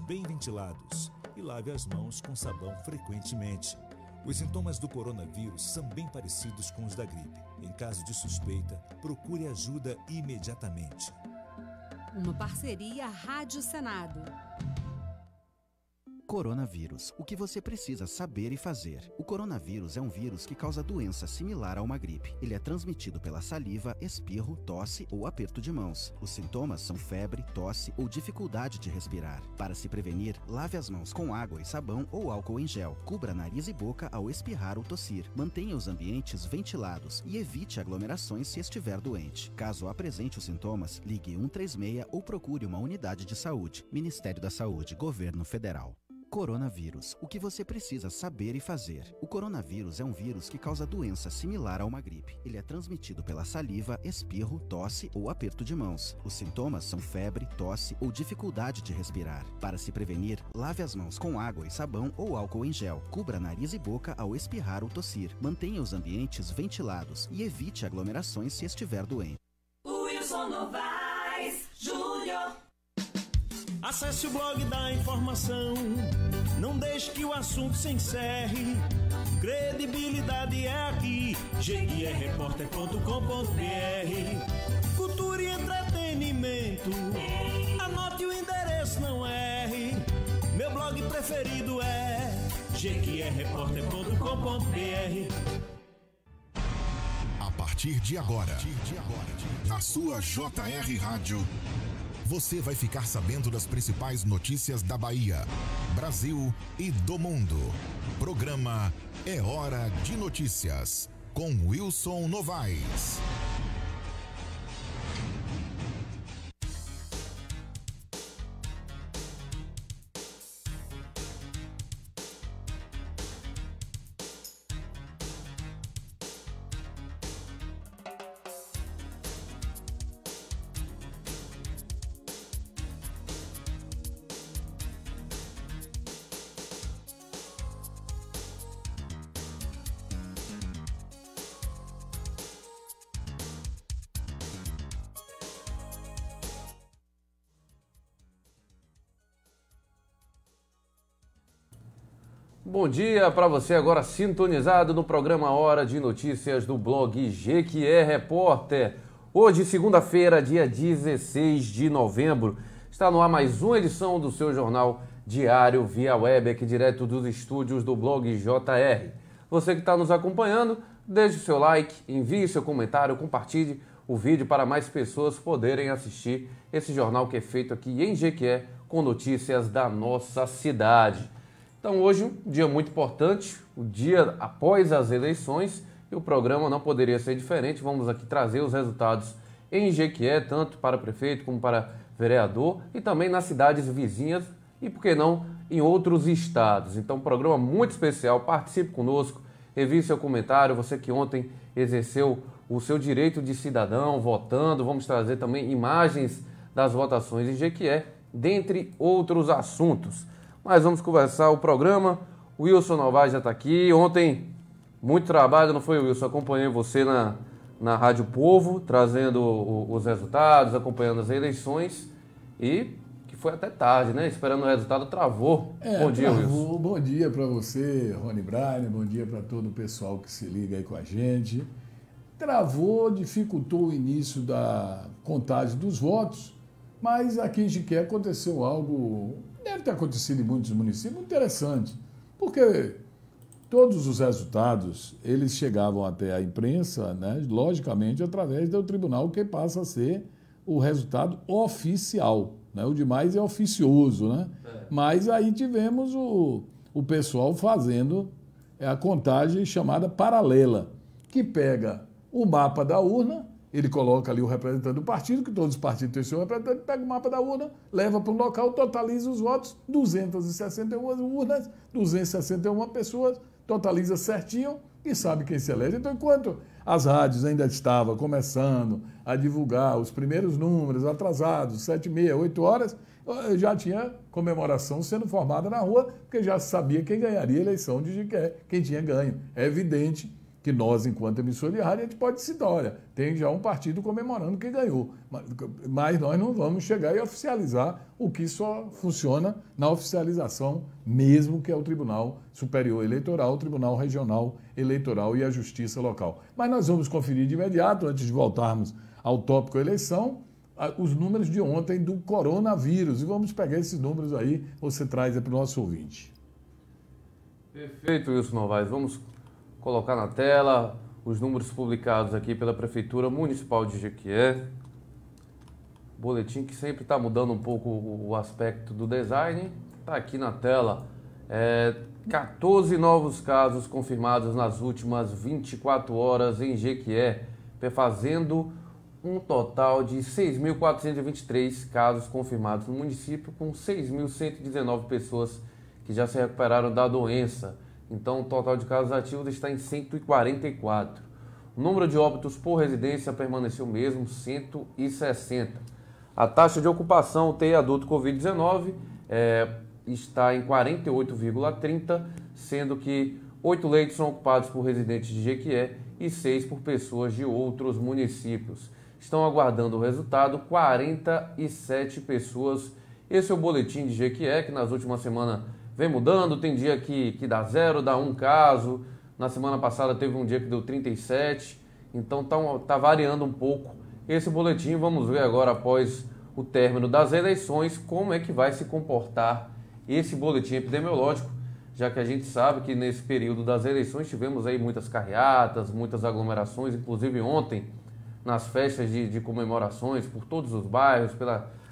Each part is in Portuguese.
Bem ventilados e lave as mãos com sabão frequentemente. Os sintomas do coronavírus são bem parecidos com os da gripe. Em caso de suspeita, procure ajuda imediatamente. Uma parceria Rádio Senado. Coronavírus. O que você precisa saber e fazer. O coronavírus é um vírus que causa doença similar a uma gripe. Ele é transmitido pela saliva, espirro, tosse ou aperto de mãos. Os sintomas são febre, tosse ou dificuldade de respirar. Para se prevenir, lave as mãos com água e sabão ou álcool em gel. Cubra nariz e boca ao espirrar ou tossir. Mantenha os ambientes ventilados e evite aglomerações se estiver doente. Caso apresente os sintomas, ligue 136 ou procure uma unidade de saúde. Ministério da Saúde, Governo Federal. Coronavírus. O que você precisa saber e fazer. O coronavírus é um vírus que causa doença similar a uma gripe. Ele é transmitido pela saliva, espirro, tosse ou aperto de mãos. Os sintomas são febre, tosse ou dificuldade de respirar. Para se prevenir, lave as mãos com água e sabão ou álcool em gel. Cubra nariz e boca ao espirrar ou tossir. Mantenha os ambientes ventilados e evite aglomerações se estiver doente. Wilson Novaes Júnior. Acesse o blog da informação, não deixe que o assunto se encerre. Credibilidade é aqui, jequierreporter.com.br. Cultura e entretenimento, anote o endereço, não erre. Meu blog preferido é jequierreporter.com.br. A partir de agora, na sua JR Rádio, você vai ficar sabendo das principais notícias da Bahia, Brasil e do mundo. Programa É Hora de Notícias, com Wilson Novaes. Bom dia para você agora sintonizado no programa Hora de Notícias do blog Jequié Repórter. Hoje, segunda-feira, dia 16 de novembro, está no ar mais uma edição do seu jornal diário via web, aqui direto dos estúdios do blog JR. Você que está nos acompanhando, deixe o seu like, envie seu comentário, compartilhe o vídeo para mais pessoas poderem assistir esse jornal que é feito aqui em Jequié com notícias da nossa cidade. Então hoje, um dia muito importante, o dia após as eleições, e o programa não poderia ser diferente. Vamos aqui trazer os resultados em Jequié, tanto para prefeito como para vereador, e também nas cidades vizinhas e, por que não, em outros estados. Então, um programa muito especial, participe conosco, envie seu comentário, você que ontem exerceu o seu direito de cidadão votando. Vamos trazer também imagens das votações em Jequié, dentre outros assuntos. Mas vamos conversar o programa. O Wilson Novaes já está aqui. Ontem, muito trabalho, não foi, Wilson? Acompanhei você na Rádio Povo, trazendo os resultados, acompanhando as eleições. E que foi até tarde, né? Esperando o resultado, travou. Bom dia, Wilson. Bom dia para você, Rony Braine. Bom dia para todo o pessoal que se liga aí com a gente. Travou, dificultou o início da contagem dos votos, mas aqui em Jequié aconteceu algo... Deve ter acontecido em muitos municípios, interessante, porque todos os resultados, eles chegavam até a imprensa, né, logicamente, através do tribunal, que passa a ser o resultado oficial, né, o demais é oficioso, né? Mas aí tivemos o pessoal fazendo a contagem chamada paralela, que pega o mapa da urna, ele coloca ali o representante do partido, que todos os partidos têm seu representante, pega o mapa da urna, leva para um local, totaliza os votos, 261 urnas, 261 pessoas, totaliza certinho e sabe quem se elege. Então, enquanto as rádios ainda estavam começando a divulgar os primeiros números atrasados, 7h30, 8 horas, já tinha comemoração sendo formada na rua, porque já sabia quem ganharia a eleição de Jequié, quem tinha ganho. É evidente que nós, enquanto emissora de rádio, a gente pode citar, olha, tem já um partido comemorando que ganhou, mas nós não vamos chegar e oficializar o que só funciona na oficialização mesmo, que é o Tribunal Superior Eleitoral, o Tribunal Regional Eleitoral e a Justiça Local. Mas nós vamos conferir de imediato, antes de voltarmos ao tópico eleição, os números de ontem do coronavírus. E vamos pegar esses números aí, você traz aí para o nosso ouvinte. Perfeito, Wilson Novaes. Vamos colocar na tela os números publicados aqui pela Prefeitura Municipal de Jequié. Boletim que sempre está mudando um pouco o aspecto do design. Está aqui na tela. 14 novos casos confirmados nas últimas 24 horas em Jequié, fazendo um total de 6.423 casos confirmados no município, com 6.119 pessoas que já se recuperaram da doença. Então, o total de casos ativos está em 144. O número de óbitos por residência permaneceu mesmo, 160. A taxa de ocupação UTI adulto Covid-19 está em 48,30, sendo que 8 leitos são ocupados por residentes de Jequié e 6 por pessoas de outros municípios. Estão aguardando o resultado 47 pessoas. Esse é o boletim de Jequié, que nas últimas semanas vem mudando. Tem dia que dá 0, dá 1 caso. Na semana passada teve um dia que deu 37. Então tá variando um pouco esse boletim. Vamos ver agora, após o término das eleições, como é que vai se comportar esse boletim epidemiológico, já que a gente sabe que nesse período das eleições tivemos aí muitas carreatas, muitas aglomerações, inclusive ontem, nas festas de comemorações por todos os bairros,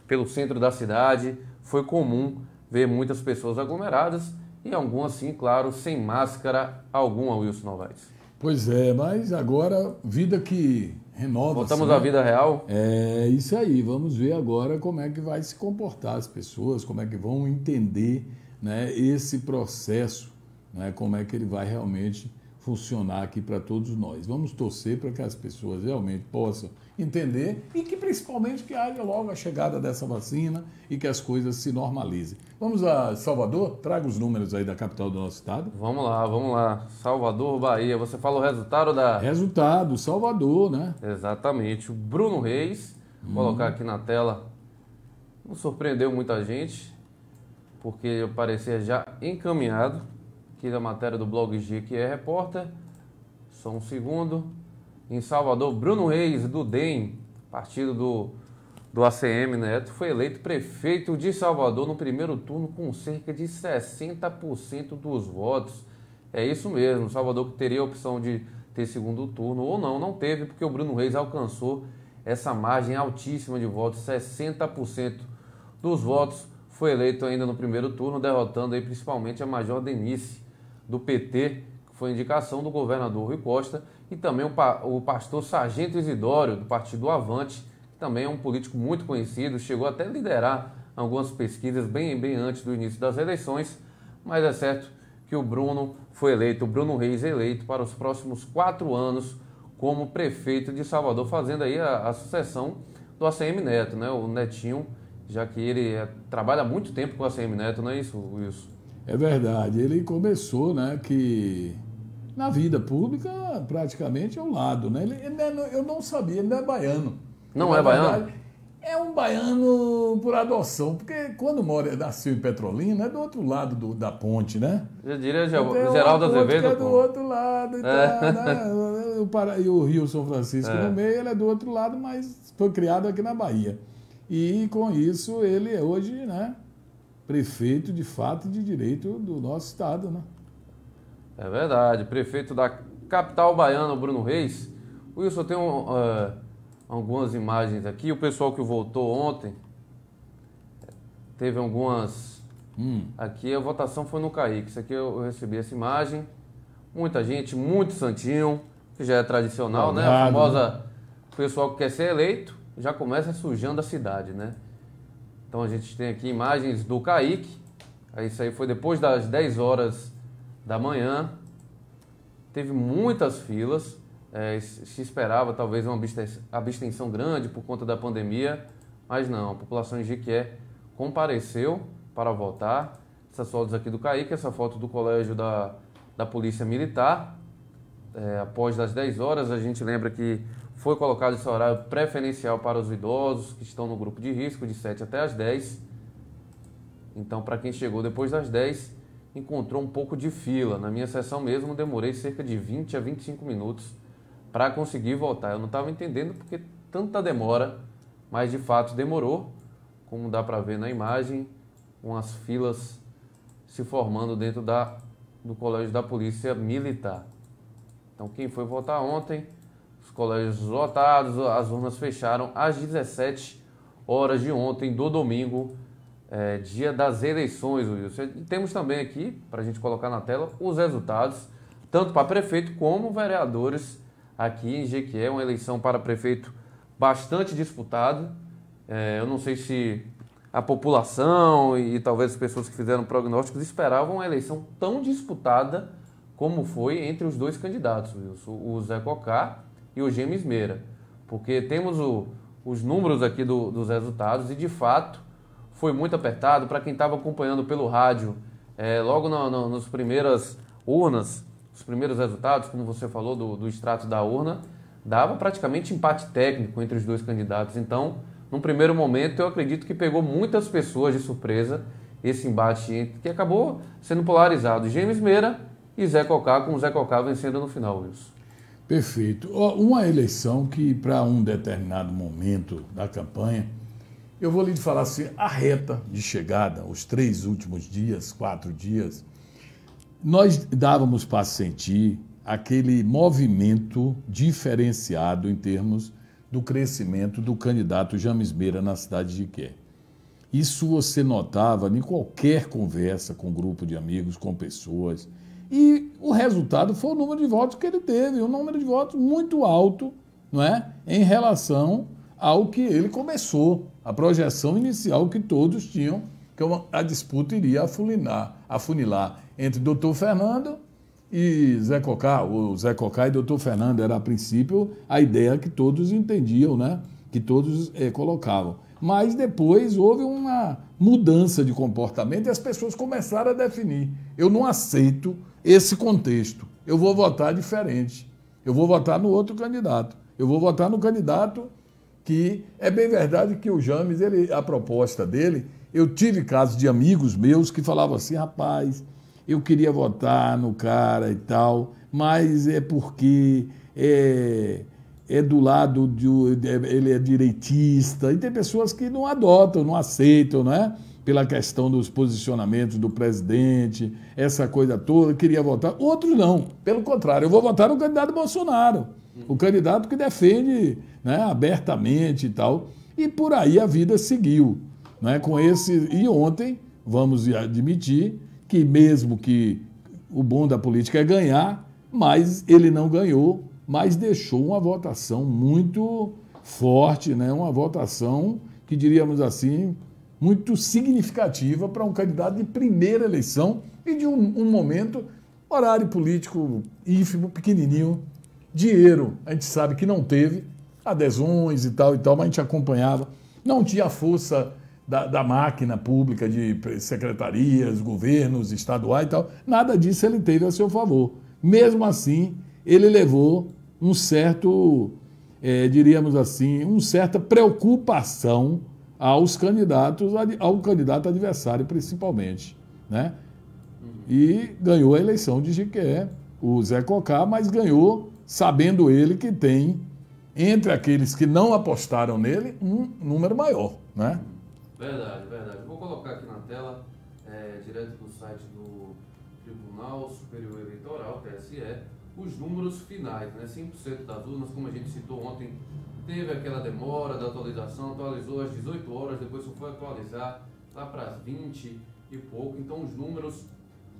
pelo centro da cidade, foi comum ver muitas pessoas aglomeradas e algumas, sim, claro, sem máscara alguma, Wilson Novaes. Pois é, mas agora, vida que renova. Voltamos à vida real? É isso aí, vamos ver agora como é que vai se comportar as pessoas, como é que vão entender, né, esse processo, né, como é que ele vai realmente funcionar aqui para todos nós. Vamos torcer para que as pessoas realmente possam entender e que principalmente que haja logo a chegada dessa vacina e que as coisas se normalizem. Vamos a Salvador? Traga os números aí da capital do nosso estado. Vamos lá. Salvador, Bahia. Você fala o resultado da... Resultado, Salvador, né? Exatamente. O Bruno Reis, vou colocar aqui na tela, não surpreendeu muita gente, porque parecia já encaminhado. Aqui da matéria do blog Jequié Repórter. Só um segundo. Em Salvador, Bruno Reis, do DEM, partido do ACM Neto, foi eleito prefeito de Salvador no primeiro turno com cerca de 60% dos votos. É isso mesmo, Salvador que teria a opção de ter segundo turno ou não teve, porque o Bruno Reis alcançou essa margem altíssima de votos, 60% dos votos. Foi eleito ainda no primeiro turno, derrotando aí principalmente a Major Denise, do PT, que foi indicação do governador Rui Costa, e também o pastor Sargento Isidório, do partido Avante, que também é um político muito conhecido, chegou até a liderar algumas pesquisas bem antes do início das eleições, mas é certo que o Bruno Reis eleito para os próximos 4 anos como prefeito de Salvador, fazendo aí a sucessão do ACM Neto, né? O Netinho, já que ele trabalha há muito tempo com o ACM Neto, não é isso, Wilson? É verdade, ele começou, né, que na vida pública praticamente é ao lado, né? Eu não sabia, ele não é baiano. Não é baiano? É um baiano por adoção, porque quando nasceu em Petrolina, é do outro lado da ponte, né? Eu diria Geraldo Azevedo. É do outro lado e tal, né? E o Rio São Francisco no meio, ele é do outro lado, mas foi criado aqui na Bahia. E com isso ele é hoje, né, prefeito de fato e de direito do nosso estado, né? É verdade, prefeito da capital baiana, Bruno Reis. Wilson, tem algumas imagens aqui. O pessoal que votou ontem teve algumas... Aqui a votação foi no Kaique. Isso aqui eu recebi essa imagem. Muita gente, muito santinho, que já é tradicional, né? A famosa... O pessoal que quer ser eleito já começa sujando a cidade, né? Então a gente tem aqui imagens do Kaique. Isso aí foi depois das 10 horas da manhã. Teve muitas filas. Se esperava talvez uma abstenção grande por conta da pandemia, mas não. A população em Jequié compareceu para votar. Essas fotos aqui do Kaique, essa foto do colégio da Polícia Militar. após das 10 horas. A gente lembra que foi colocado esse horário preferencial para os idosos que estão no grupo de risco, de 7 até as 10. Então, para quem chegou depois das 10, encontrou um pouco de fila. Na minha sessão mesmo, demorei cerca de 20 a 25 minutos para conseguir votar. Eu não estava entendendo porque tanta demora, mas de fato demorou, como dá para ver na imagem, com as filas se formando dentro do Colégio da Polícia Militar. Então, quem foi votar ontem, os colégios lotados, as urnas fecharam às 17 horas de ontem, do domingo, dia das eleições, Wilson. E temos também aqui, para a gente colocar na tela, os resultados, tanto para prefeito como vereadores aqui em Jequié. Uma eleição para prefeito bastante disputada. Eu não sei se a população e talvez as pessoas que fizeram prognósticos esperavam uma eleição tão disputada como foi entre os dois candidatos, Wilson, o Zé Cocá e o James Meira. Porque temos os números aqui dos resultados e, de fato, foi muito apertado. Para quem estava acompanhando pelo rádio, logo nas primeiras urnas, os primeiros resultados, como você falou, do extrato da urna, dava praticamente empate técnico entre os dois candidatos. Então, num primeiro momento, eu acredito que pegou muitas pessoas de surpresa esse embate que acabou sendo polarizado. James Meira e Zé Cocá, com o Zé Cocá vencendo no final, Wilson. Perfeito. Uma eleição que, para um determinado momento da campanha, eu vou lhe falar assim, a reta de chegada, os 3 últimos dias, 4 dias, nós dávamos para sentir aquele movimento diferenciado em termos do crescimento do candidato James Meira na cidade de Jequié. Isso você notava em qualquer conversa com um grupo de amigos, com pessoas. E o resultado foi o número de votos que ele teve, um número de votos muito alto, não é? Em relação ao que ele começou, a projeção inicial que todos tinham, que a disputa iria afunilar entre Dr. Fernando e Zé Cocá. O Zé Cocá e Dr. Fernando era, a princípio, a ideia que todos entendiam, né? Que todos colocavam. Mas depois houve uma mudança de comportamento e as pessoas começaram a definir. Eu não aceito esse contexto. Eu vou votar diferente. Eu vou votar no outro candidato. Eu vou votar no candidato que é bem verdade que o James, a proposta dele, eu tive casos de amigos meus que falavam assim, rapaz, eu queria votar no cara e tal, mas é porque é do lado ele é direitista, e tem pessoas que não adotam, não aceitam, né? Pela questão dos posicionamentos do presidente, essa coisa toda, queria votar. Outros não, pelo contrário, eu vou votar no candidato Bolsonaro, o candidato que defende, né, abertamente e tal, e por aí a vida seguiu, né? Com esse. E ontem, vamos admitir que mesmo que o bom da política é ganhar, mas ele não ganhou, mas deixou uma votação muito forte, né? Uma votação que, diríamos assim, muito significativa para um candidato de primeira eleição e de um momento, horário político ínfimo, pequenininho, dinheiro, a gente sabe que não teve, adesões e tal, mas a gente acompanhava, não tinha a força da máquina pública de secretarias, governos estaduais e tal, nada disso ele teve a seu favor. Mesmo assim, ele levou um certo, diríamos assim, uma certa preocupação aos candidatos, ao candidato adversário principalmente, né? E ganhou a eleição de Jequié, o Zé Cocá, mas ganhou sabendo ele que tem, entre aqueles que não apostaram nele, um número maior, né? Verdade, verdade. Vou colocar aqui na tela, direto do site do Tribunal Superior Eleitoral, TSE, os números finais, né? 100% das urnas, como a gente citou ontem, teve aquela demora da atualização, atualizou às 18 horas, depois só foi atualizar lá para as 20 e pouco. Então, os números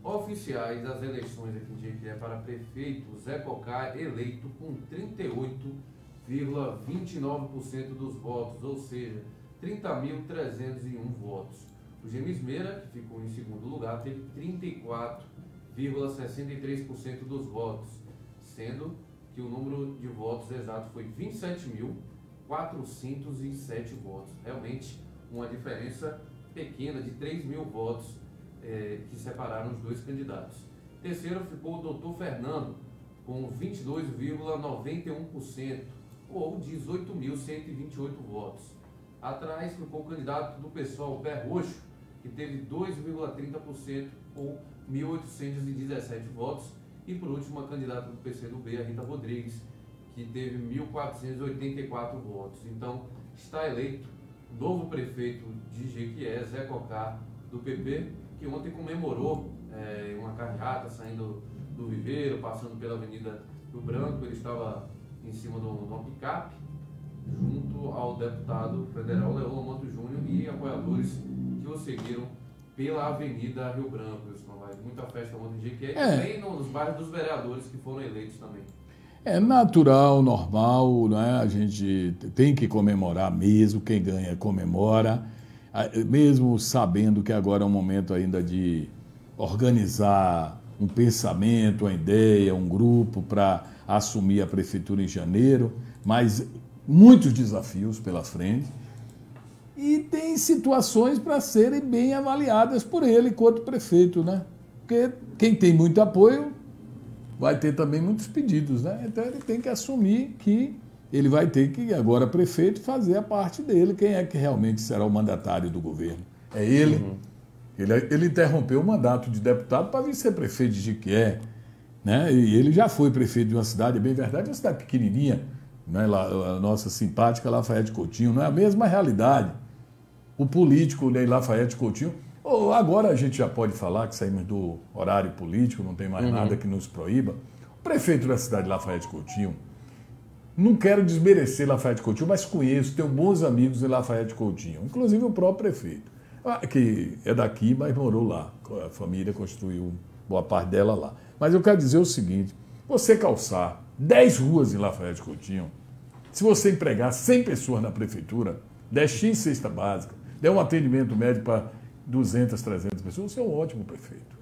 oficiais das eleições aqui em Jequié para prefeito, Zé Cocá eleito com 38,29% dos votos, ou seja, 30.301 votos. O James Meira, que ficou em segundo lugar, teve 34,63% dos votos, sendo que o número de votos exato foi 27.407 votos. Realmente uma diferença pequena de 3.000 votos que separaram os dois candidatos. Terceiro ficou o Dr. Fernando, com 22,91%, ou 18.128 votos. Atrás ficou o candidato do PSOL, o Pé Roxo, que teve 2,30%, ou 1.817 votos. E por último, a candidata do PCdoB, a Rita Rodrigues, que teve 1.484 votos. Então, está eleito o novo prefeito de Jequié, Zé Cocá, do PP, que ontem comemorou uma carreata saindo do Viveiro, passando pela Avenida Rio Branco. Ele estava em cima de uma picape, junto ao deputado federal Leon Lamanto Júnior e apoiadores que o seguiram pela Avenida Rio Branco. Muita festa ontem de Jequié, e também nos bairros dos vereadores que foram eleitos também. É natural, normal, né? A gente tem que comemorar mesmo, quem ganha comemora, mesmo sabendo que agora é um momento ainda de organizar um pensamento, uma ideia, um grupo para assumir a prefeitura em janeiro, mas muitos desafios pela frente e tem situações para serem bem avaliadas por ele enquanto prefeito, né? Porque quem tem muito apoio vai ter também muitos pedidos, né? Então ele tem que assumir que ele vai ter que, agora prefeito, fazer a parte dele. Quem é que realmente será o mandatário do governo? É ele. Uhum. Ele interrompeu o mandato de deputado para vir ser prefeito de Jequié, né? E ele já foi prefeito de uma cidade, é bem verdade, uma cidade pequenininha, né? A nossa simpática Lafayette Coutinho, não é a mesma realidade. O político Ney Lafayette Coutinho. Agora a gente já pode falar que saímos do horário político, não tem mais nada que nos proíba. O prefeito da cidade de Lafayette Coutinho, não quero desmerecer Lafayette Coutinho, mas conheço, tenho bons amigos em Lafayette Coutinho, inclusive o próprio prefeito, que é daqui, mas morou lá. A família construiu boa parte dela lá. Mas eu quero dizer o seguinte, você calçar 10 ruas em Lafayette Coutinho, se você empregar 100 pessoas na prefeitura, 10x cesta básica, der um atendimento médico para 200, 300 pessoas, você é um ótimo prefeito.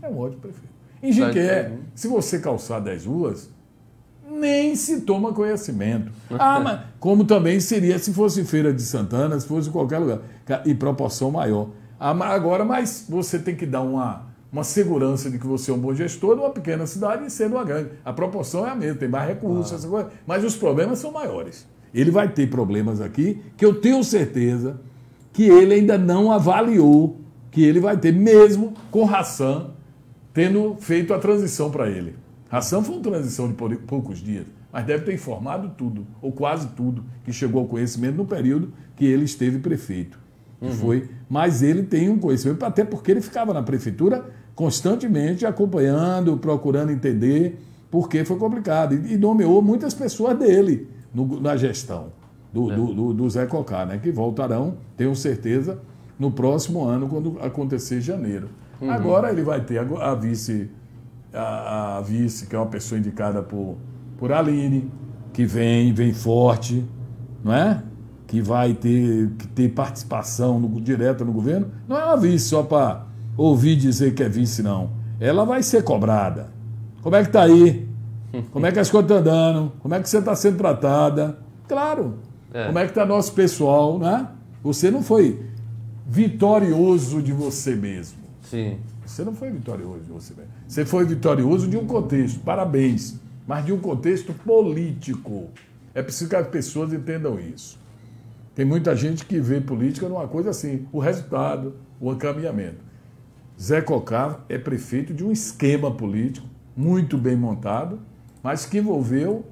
É um ótimo prefeito. Em Jequié, se você calçar 10 ruas, nem se toma conhecimento. Mas como também seria se fosse Feira de Santana, se fosse em qualquer lugar, em proporção maior. Mas você tem que dar uma segurança de que você é um bom gestor de uma pequena cidade e sendo uma grande. A proporção é a mesma, tem mais recursos, essa coisa, mas os problemas são maiores. Ele vai ter problemas aqui que eu tenho certeza que ele ainda não avaliou que ele vai ter, mesmo com Hassan tendo feito a transição para ele. Hassan foi uma transição de poucos dias, mas deve ter informado tudo, ou quase tudo, que chegou ao conhecimento no período que ele esteve prefeito. Mas ele tem um conhecimento, até porque ele ficava na prefeitura constantemente acompanhando, procurando entender por que foi complicado. E nomeou muitas pessoas dele na gestão do Zé Cocá, né, que voltarão, tenho certeza, no próximo ano, quando acontecer janeiro. Agora ele vai ter a vice, que é uma pessoa indicada por Aline, que vem forte, não é? Que vai ter participação direta no governo. Não é uma vice só para ouvir dizer que é vice, não. Ela vai ser cobrada. Como é que está aí? Como é que as coisas estão andando? Como é que você está sendo tratada? Claro. Como é que está nosso pessoal, né? Você não foi vitorioso de você mesmo. Sim. Você não foi vitorioso de você mesmo. Você foi vitorioso de um contexto, parabéns, mas de um contexto político. É preciso que as pessoas entendam isso. Tem muita gente que vê política numa coisa assim, o resultado, o encaminhamento. Zé Cocá é prefeito de um esquema político muito bem montado, mas que envolveu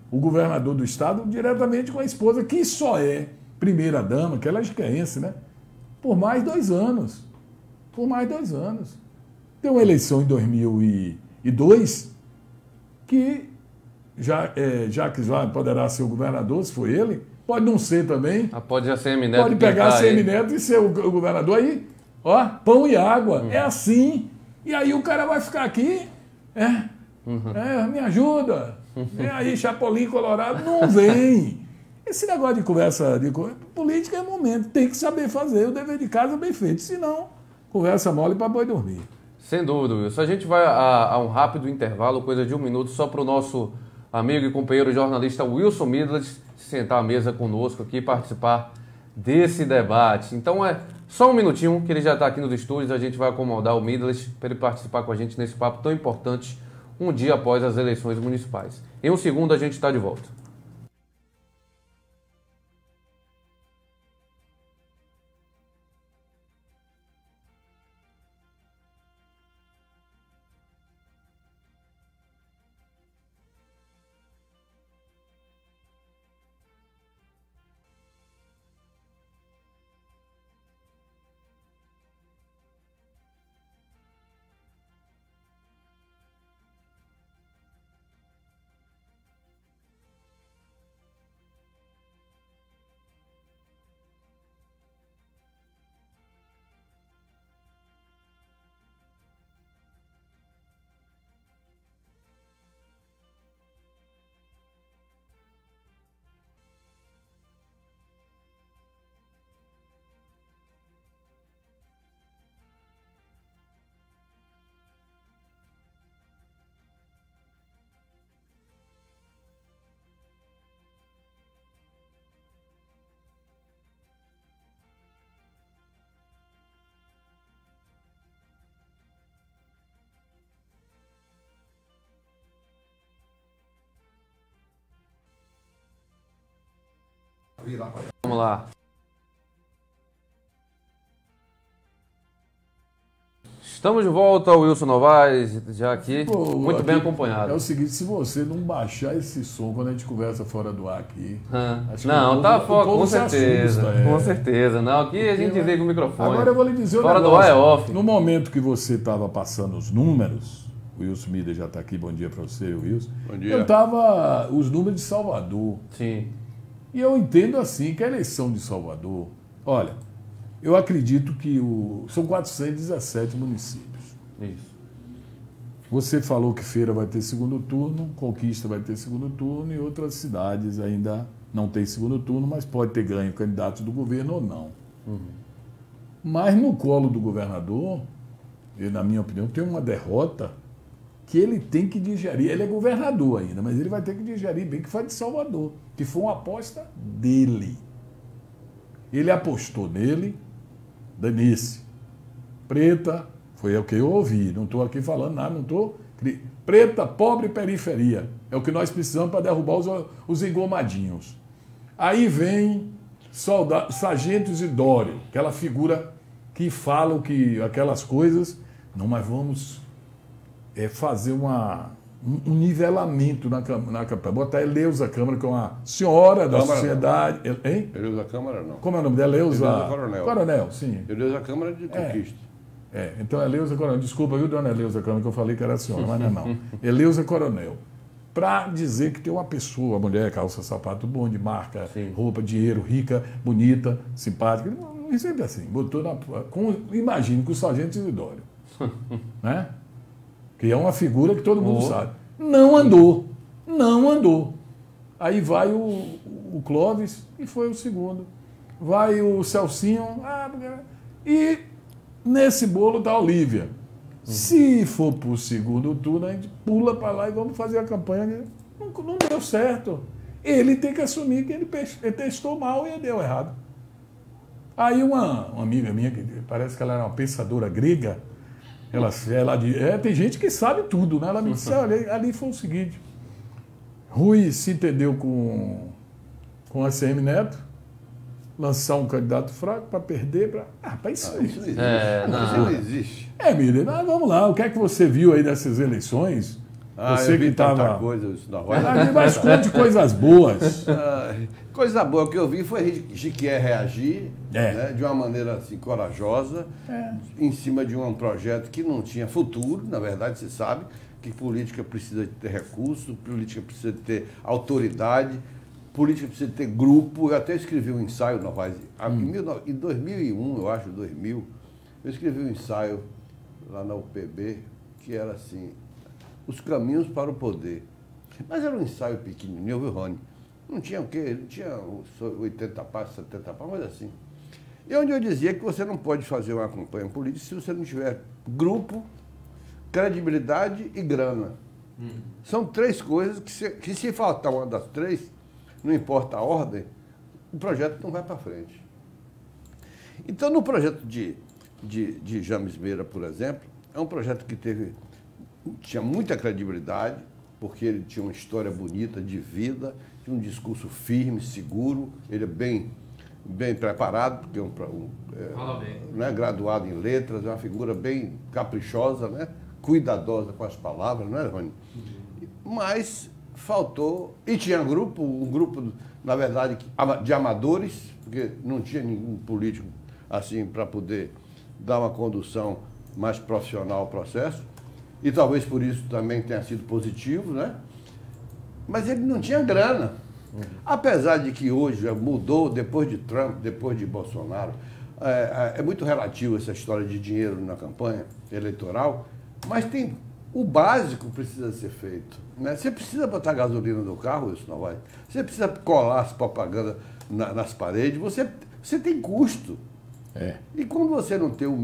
o governador do estado diretamente com a esposa, que só é primeira-dama, que ela é jequiéense, né? Por mais 2 anos. Por mais 2 anos. Tem uma eleição em 2002 que Jacques Wagner poderá ser o governador, se for ele. Pode não ser também. Pode já ser Semineto. Pode pegar Semineto e ser o governador. Aí, ó, pão e água. É assim. E aí o cara vai ficar aqui, me ajuda. Vem aí, Chapolin Colorado, não vem. Esse negócio de conversa política é momento, tem que saber fazer o dever de casa bem feito, senão conversa mole para boi dormir. Sem dúvida, Wilson. A gente vai a um rápido intervalo, coisa de 1 minuto, só para o nosso amigo e companheiro jornalista Wilson Midlas sentar à mesa conosco aqui e participar desse debate. Então só 1 minutinho que ele já está aqui nos estúdios, a gente vai acomodar o Midlas para ele participar com a gente nesse papo tão importante. um dia após as eleições municipais. Em um segundo a gente está de volta. Vamos lá. Estamos de volta, Wilson Novaes, já aqui, muito bem acompanhado. É o seguinte, se você não baixar esse som quando a gente conversa fora do ar aqui... Não, tá foco, com certeza, assusta, com certeza. Não, aqui a gente liga o microfone. Agora eu vou lhe dizer um fora negócio. Do ar é off. No momento que você estava passando os números, o Wilson Mida já está aqui, bom dia para você, Wilson. Bom dia. Eu estava os números de Salvador. Sim. E eu entendo assim que a eleição de Salvador, olha, eu acredito que são 417 municípios. Isso. Você falou que Feira vai ter segundo turno, Conquista vai ter segundo turno e outras cidades ainda não tem segundo turno, mas pode ter ganho candidatos do governo ou não. Mas no colo do governador, na minha opinião, tem uma derrota que ele tem que digerir. Ele é governador ainda, mas ele vai ter que digerir bem que foi de Salvador, que foi uma aposta dele. Ele apostou nele, Danice, preta, foi o que eu ouvi, não estou aqui falando nada, não estou... Preta, pobre periferia, é o que nós precisamos para derrubar os engomadinhos. Aí vem Sargento Isidório, aquela figura que fala aquelas coisas, não, mas vamos fazer um nivelamento na campanha. Botar Eleusa Câmara, que é uma senhora da sociedade. Hein? Eleusa Câmara, não. Como é o nome dela? Eleusa Coronel. Coronel, sim. Eleusa Câmara de Conquista. Então Eleusa Coronel. Desculpa, viu, dona Eleusa Câmara, que eu falei que era a senhora, mas não é não. Eleusa Coronel. Para dizer que tem uma pessoa, mulher, calça, sapato bom, de marca, sim, roupa, dinheiro, rica, bonita, simpática. Não é sempre assim. Botou imagine com o Sargento Isidório. Né? Que é uma figura que todo mundo sabe. Não andou. Aí vai o Clóvis, e foi o segundo. Vai o Celcinho, e nesse bolo está a Olívia. Se for para o segundo turno, a gente pula para lá e vamos fazer a campanha. Não deu certo. Ele tem que assumir que ele testou mal e deu errado. Aí uma amiga minha, que parece que ela era uma pensadora grega, tem gente que sabe tudo, né? Ela me disse, olha, ali foi o seguinte, Rui se entendeu com a ACM Neto, lançar um candidato fraco para perder, isso não existe. Não existe. Miriam, vamos lá, o que é que você viu aí dessas eleições? Você eu vi que estava... Mas conte coisas boas. Coisa boa que eu vi foi Jequié reagir né, de uma maneira assim, corajosa, em cima de um projeto que não tinha futuro. Na verdade, você sabe que política precisa de ter recurso, política precisa de ter autoridade, política precisa de ter grupo. Eu até escrevi um ensaio, Novaes, em 2001, eu acho, 2000, eu escrevi um ensaio lá na UPB, que era assim, os caminhos para o poder. Mas era um ensaio pequenininho, viu, Rony? Não tinha o quê? Não tinha 80 páginas, 70 páginas, mas assim. E onde eu dizia que você não pode fazer uma campanha política se você não tiver grupo, credibilidade e grana. São três coisas que se faltar uma das três, não importa a ordem, o projeto não vai para frente. Então, no projeto de James Meira, por exemplo, é um projeto que teve tinha muita credibilidade, porque ele tinha uma história bonita de vida, tinha um discurso firme, seguro, ele é bem preparado, porque né, graduado em letras, é uma figura bem caprichosa, né, cuidadosa com as palavras, não é, Rony? Mas faltou, e tinha um grupo, na verdade, de amadores, porque não tinha nenhum político assim para poder dar uma condução mais profissional ao processo, e talvez por isso também tenha sido positivo, né? Mas ele não tinha grana. Apesar de que hoje mudou, depois de Trump, depois de Bolsonaro, é muito relativo essa história de dinheiro na campanha eleitoral, mas tem o básico precisa ser feito, né? Você precisa botar gasolina no carro, isso não vai. Você precisa colar as propagandas nas paredes, você tem custo. E quando você não tem o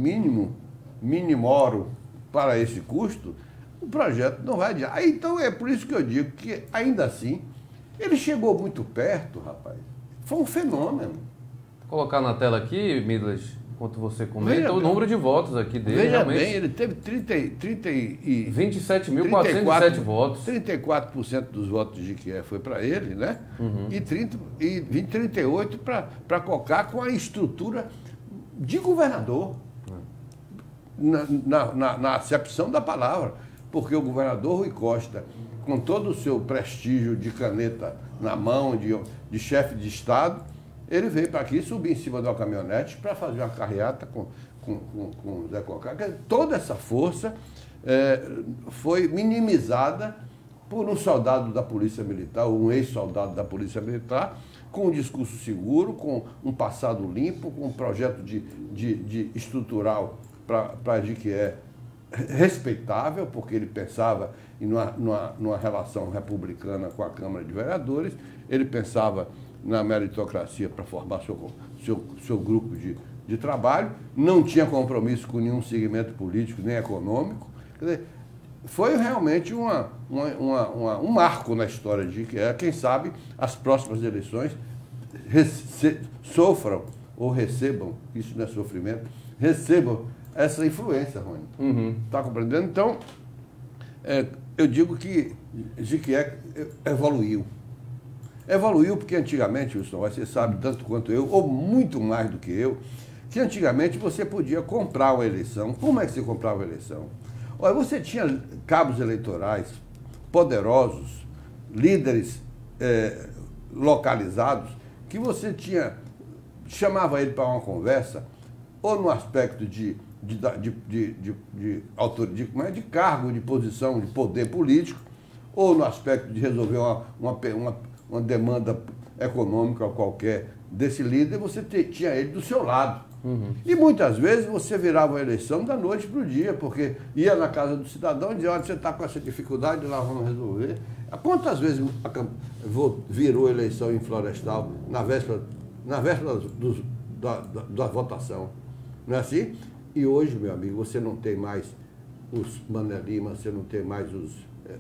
minimoro para esse custo, o projeto não vai adiante. Então é por isso que eu digo que, ainda assim, ele chegou muito perto, rapaz. Foi um fenômeno. Vou colocar na tela aqui, Midlas, enquanto você comenta, o número de votos aqui dele. Veja realmente, bem, ele teve 27.407 votos. 34% dos votos de Jequié foi para ele, né? E 38% para Cocá, com a estrutura de governador. Na acepção da palavra. Porque o governador Rui Costa, com todo o seu prestígio de caneta na mão, de chefe de Estado, ele veio para aqui, subir em cima de uma caminhonete para fazer uma carreata com o Zé Cocá. Toda essa força foi minimizada por um soldado da Polícia Militar, um ex-soldado da Polícia Militar, com um discurso seguro, com um passado limpo, com um projeto de estrutural para Jequié respeitável, porque ele pensava numa relação republicana com a Câmara de Vereadores, ele pensava na meritocracia para formar seu grupo de trabalho, não tinha compromisso com nenhum segmento político nem econômico. Quer dizer, foi realmente um marco na história de Jequié. Quem sabe as próximas eleições sofram ou recebam, isso não é sofrimento, recebam essa influência, Rony. Está compreendendo? Então, eu digo que Jequié evoluiu. Evoluiu porque antigamente, Wilson, você sabe tanto quanto eu, ou muito mais do que eu, que antigamente você podia comprar uma eleição. Como é que você comprava uma eleição? Olha, você tinha cabos eleitorais poderosos, líderes localizados, que você chamava ele para uma conversa, ou no aspecto de cargo, de posição, de poder político, ou no aspecto de resolver uma demanda econômica qualquer desse líder, você tinha ele do seu lado. E muitas vezes você virava a eleição da noite para o dia, porque ia na casa do cidadão e dizia, olha, você está com essa dificuldade, lá vamos resolver. Quantas vezes virou eleição em Florestal na véspera da votação? Não é assim? E hoje, meu amigo, você não tem mais os Mané Lima, você não tem mais os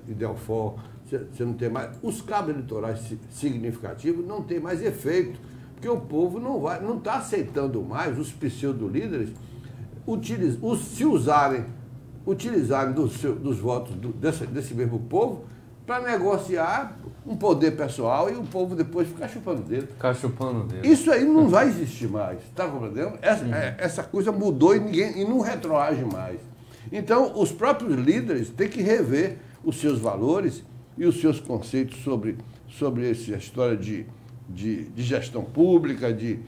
Idelfor, você não tem mais... Os cabos eleitorais significativos não tem mais efeito, porque o povo não está aceitando mais os pseudo-líderes utilizarem dos votos desse mesmo povo para negociar um poder pessoal e o povo depois ficar chupando dedo. Isso aí não vai existir mais, está compreendendo? Essa coisa mudou e não retroage mais. Então, os próprios líderes têm que rever os seus valores e os seus conceitos sobre essa história de gestão pública, de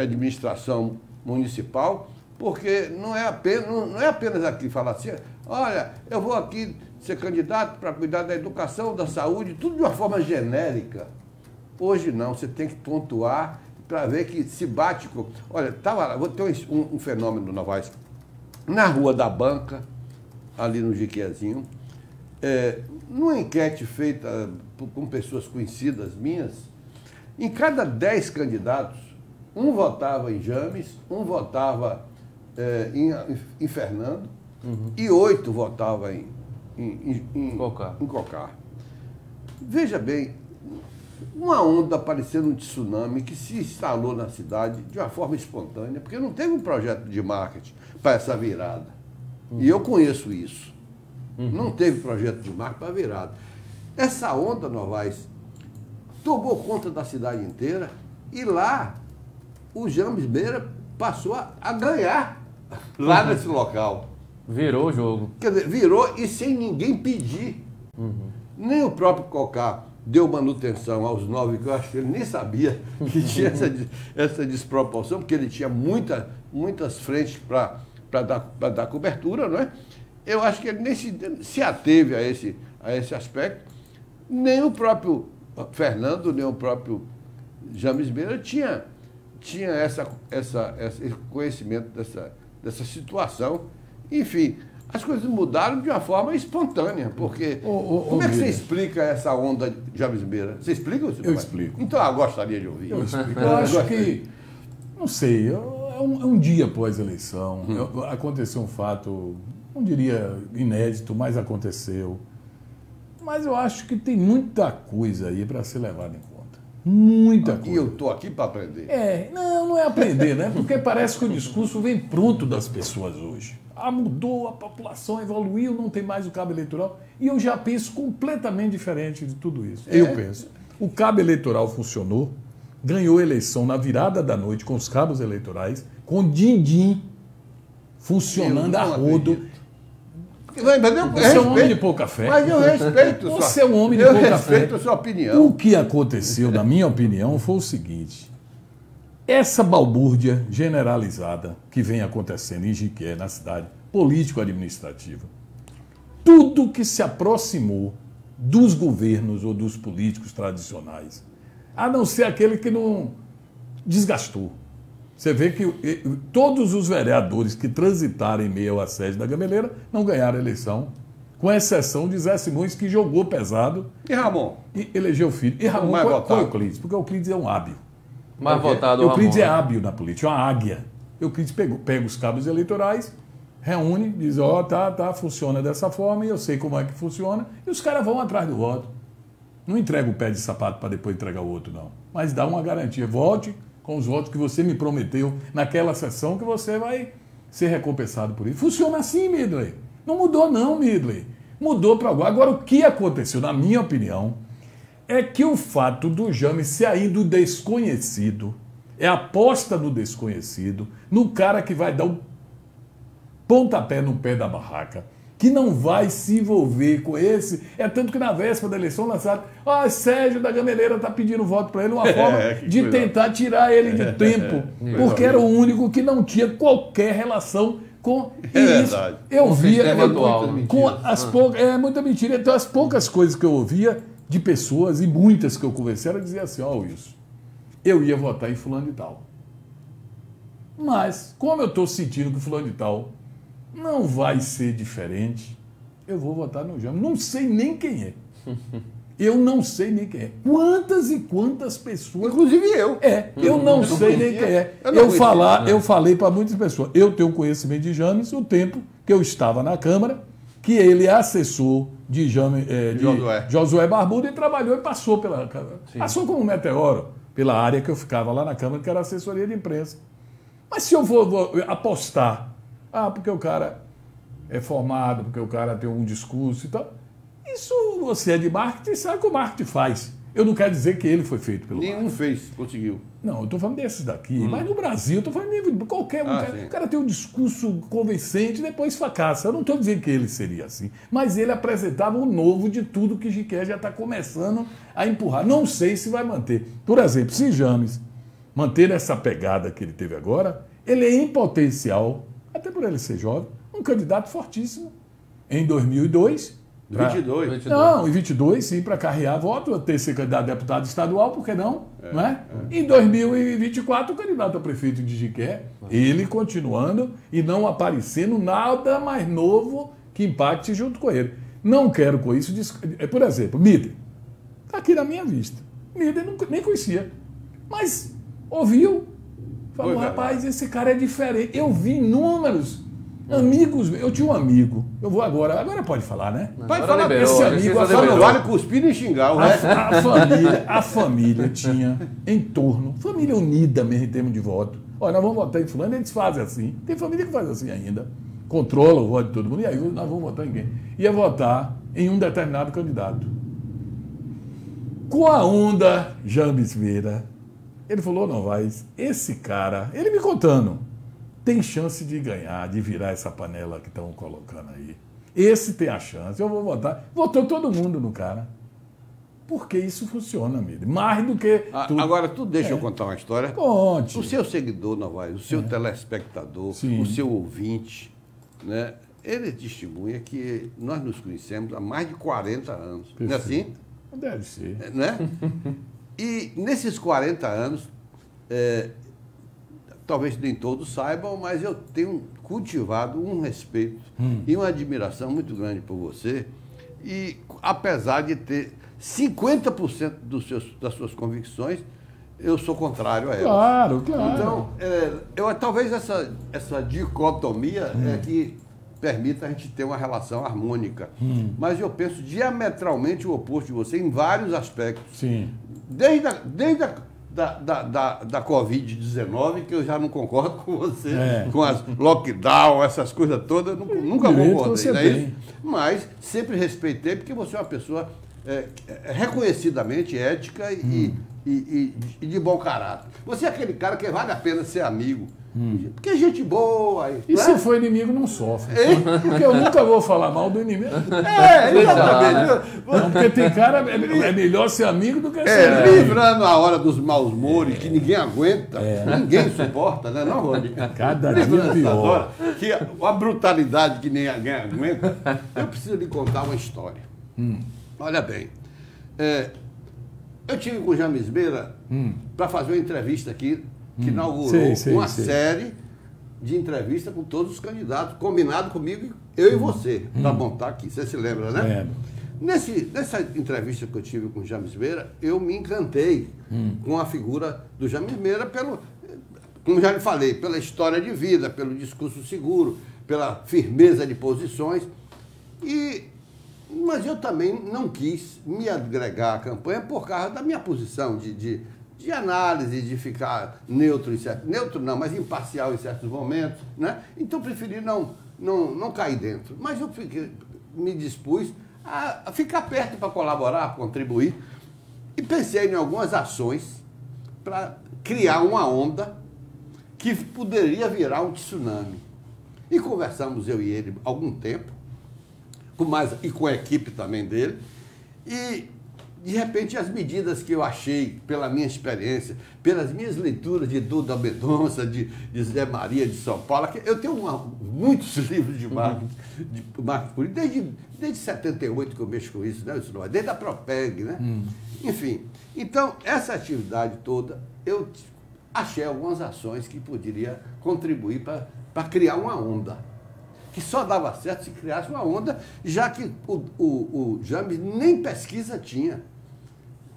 administração municipal, porque não é apenas aqui falar assim, olha, eu vou aqui ser candidato para cuidar da educação, da saúde, tudo de uma forma genérica. Hoje não, você tem que pontuar para ver que se bate com... Olha, vou ter um fenômeno, Novaes, na Rua da Banca, ali no Jequiézinho, numa enquete feita com pessoas conhecidas minhas, em cada 10 candidatos, um votava em James, um votava em Fernando, e 8 votavam em Cocá. Veja bem, uma onda parecendo um tsunami que se instalou na cidade de uma forma espontânea, porque não teve um projeto de marketing para essa virada. E eu conheço isso. Não teve projeto de marketing para virada. Essa onda, Novaes, tomou conta da cidade inteira e lá o James Beira passou a ganhar lá nesse local. Virou o jogo. Quer dizer, virou e sem ninguém pedir. Nem o próprio Cocá deu manutenção aos 9, que eu acho que ele nem sabia que tinha essa desproporção, porque ele tinha muitas frentes para dar cobertura, não é? Eu acho que ele nem se ateve a esse aspecto. Nem o próprio Fernando, nem o próprio James Beira tinha esse conhecimento dessa situação. Enfim, as coisas mudaram de uma forma espontânea, porque como é que você explica essa onda de James Beira? Você explica? Eu explico. Então, eu gostaria de ouvir. Eu explico. Eu acho que, não sei, é um dia após a eleição, aconteceu um fato, não diria inédito, mas aconteceu. Mas eu acho que tem muita coisa aí para ser levada em conta. Muita coisa. E eu estou aqui para aprender. Não é aprender, né? Porque parece que o discurso vem pronto das pessoas hoje. Mudou, a população evoluiu, não tem mais o cabo eleitoral. E eu já penso completamente diferente de tudo isso. Eu penso. O cabo eleitoral funcionou, ganhou a eleição na virada da noite com os cabos eleitorais, com din-din funcionando a rodo. Você é um homem de pouca fé. Mas eu respeito Você é um homem de pouca fé. Eu respeito a sua opinião. O que aconteceu, na minha opinião, foi o seguinte. Essa balbúrdia generalizada que vem acontecendo em Jiquié, na cidade, político-administrativa, tudo que se aproximou dos governos ou dos políticos tradicionais, a não ser aquele que não desgastou. Você vê que todos os vereadores que transitaram em meio à sede da Gameleira não ganharam a eleição, com exceção de Zé Simões, que jogou pesado. E Ramon? E elegeu o filho. E Ramon foi Euclides, porque o Euclides é um hábil. Mais votado Euclides Ramon, é hábil na política, é uma águia. Euclides pega os cabos eleitorais, reúne, diz, tá, funciona dessa forma, e eu sei como é que funciona, e os caras vão atrás do voto. Não entrega o pé de sapato para depois entregar o outro, não. Mas dá uma garantia. Vote com os votos que você me prometeu naquela sessão, que você vai ser recompensado por isso. Funciona assim, Midley. Não mudou, não, Midley. Mudou para agora. Agora, o que aconteceu, na minha opinião, é que o fato do James ser ainda o desconhecido, é a aposta no desconhecido, no cara que vai dar um pontapé no pé da barraca, que não vai se envolver com esse. É tanto que na véspera da eleição lançaram, Sérgio da Gameleira está pedindo voto para ele, uma forma de tentar tirar ele de tempo, porque era o único que não tinha qualquer relação com isso. Eu via com as poucas. É muita mentira. Então, as poucas coisas que eu ouvia de pessoas, e muitas que eu conversei, ela dizia assim, Wilson, eu ia votar em fulano de tal. Mas, como eu estou sentindo que fulano de tal não vai ser diferente, eu vou votar no James. Não sei nem quem é. Eu não sei nem quem é. Quantas e quantas pessoas... Inclusive eu. Eu não sei nem quem é. Eu falei para muitas pessoas, eu tenho conhecimento de James o tempo que eu estava na Câmara, que ele é assessor de Josué Barbudo e trabalhou e passou pela Câmara. Passou como um meteoro pela área que eu ficava lá na Câmara, que era assessoria de imprensa. Mas se eu vou apostar, porque o cara é formado, porque o cara tem um discurso e tal, isso você é de marketing, sabe o que o marketing faz. Eu não quero dizer que ele foi feito pelo marketing. Nenhum fez, conseguiu. Não, eu estou falando desses daqui, mas no Brasil, eu estou falando de qualquer um. O cara tem um discurso convincente e depois fracassa. Eu não estou dizendo que ele seria assim, mas ele apresentava o novo de tudo que Jiquié já está começando a empurrar. Não sei se vai manter. Por exemplo, se James manter essa pegada que ele teve agora, ele é em potencial, até por ele ser jovem, um candidato fortíssimo. Em 2002... 22. Não, em 22, sim, para carrear voto, ter ser candidato a deputado estadual, por que não? Não é? Em 2024, candidato a prefeito de Jiquié, ele continuando e não aparecendo nada mais novo que impacte junto com ele. Não quero com isso... Por exemplo, Midley. Está aqui na minha vista. Midley nem conhecia. Mas ouviu. Falou, rapaz, esse cara é diferente. Eu vi números... Amigos, eu tinha um amigo, eu vou agora pode falar, né? Pode falar desse amigo, vale cuspir e xingar, né? A família tinha em torno, família unida mesmo em termos de voto. Olha, nós vamos votar em fulano, eles fazem assim. Tem família que faz assim ainda. controla o voto de todo mundo, e aí nós vamos votar em quem? Ia votar em um determinado candidato. Com a onda James Meira, ele falou, Novaes, esse cara, ele me contando, tem chance de ganhar, de virar essa panela que estão colocando aí. Esse tem a chance, eu vou votar. Votou todo mundo no cara. Porque isso funciona, Miri. Mais do que... Agora, tu deixa eu contar uma história. Conte. O seu seguidor, Novaes, o seu telespectador, Sim. o seu ouvinte, né, ele testemunha que nós nos conhecemos há mais de 40 anos. Perfeito. Não é assim? Deve ser. Né? E nesses 40 anos, talvez nem todos saibam, mas eu tenho cultivado um respeito e uma admiração muito grande por você. E apesar de ter 50% das suas convicções, eu sou contrário a elas. Claro, claro. Então, talvez essa dicotomia é que permita a gente ter uma relação harmônica. Mas eu penso diametralmente o oposto de você em vários aspectos. Sim. Desde da Covid-19, que eu já não concordo com você, com as lockdown, essas coisas todas, eu nunca concordei, não é isso? Mas sempre respeitei, porque você é uma pessoa reconhecidamente ética e de bom caráter. Você é aquele cara que vale a pena ser amigo. Porque é gente boa. E se for inimigo, não sofre. Porque eu nunca vou falar mal do inimigo. Exatamente. Não, porque tem cara, é melhor ser amigo do que ser amigo. Livrando a hora dos maus humores, que ninguém aguenta, ninguém suporta, né, não, Rony? Cada dia pior. Que a brutalidade que ninguém aguenta. Eu preciso lhe contar uma história. Olha bem, eu tive com o James Meira para fazer uma entrevista aqui, que inaugurou uma série de entrevistas com todos os candidatos, combinado comigo, eu e você, para montar aqui. Você se lembra, né? Nessa entrevista que eu tive com o James Meira, eu me encantei com a figura do James Meira, como já lhe falei, pela história de vida, pelo discurso seguro, pela firmeza de posições. Mas eu também não quis me agregar à campanha por causa da minha posição de análise, de ficar neutro mas imparcial em certos momentos, né? Então preferi não cair dentro. Mas eu me dispus a ficar perto para colaborar, para contribuir, e pensei em algumas ações para criar uma onda que poderia virar um tsunami. E conversamos, eu e ele, algum tempo, com a equipe também dele, e de repente as medidas que eu achei, pela minha experiência, pelas minhas leituras de Duda Mendonça, de Zé Maria de São Paulo, que eu tenho muitos livros de marketing político, desde 78 que eu mexo com isso, né? Desde a Propeg, né? Enfim, então essa atividade toda, eu achei algumas ações que poderia contribuir para criar uma onda. Que só dava certo se criasse uma onda, já que o James nem pesquisa tinha,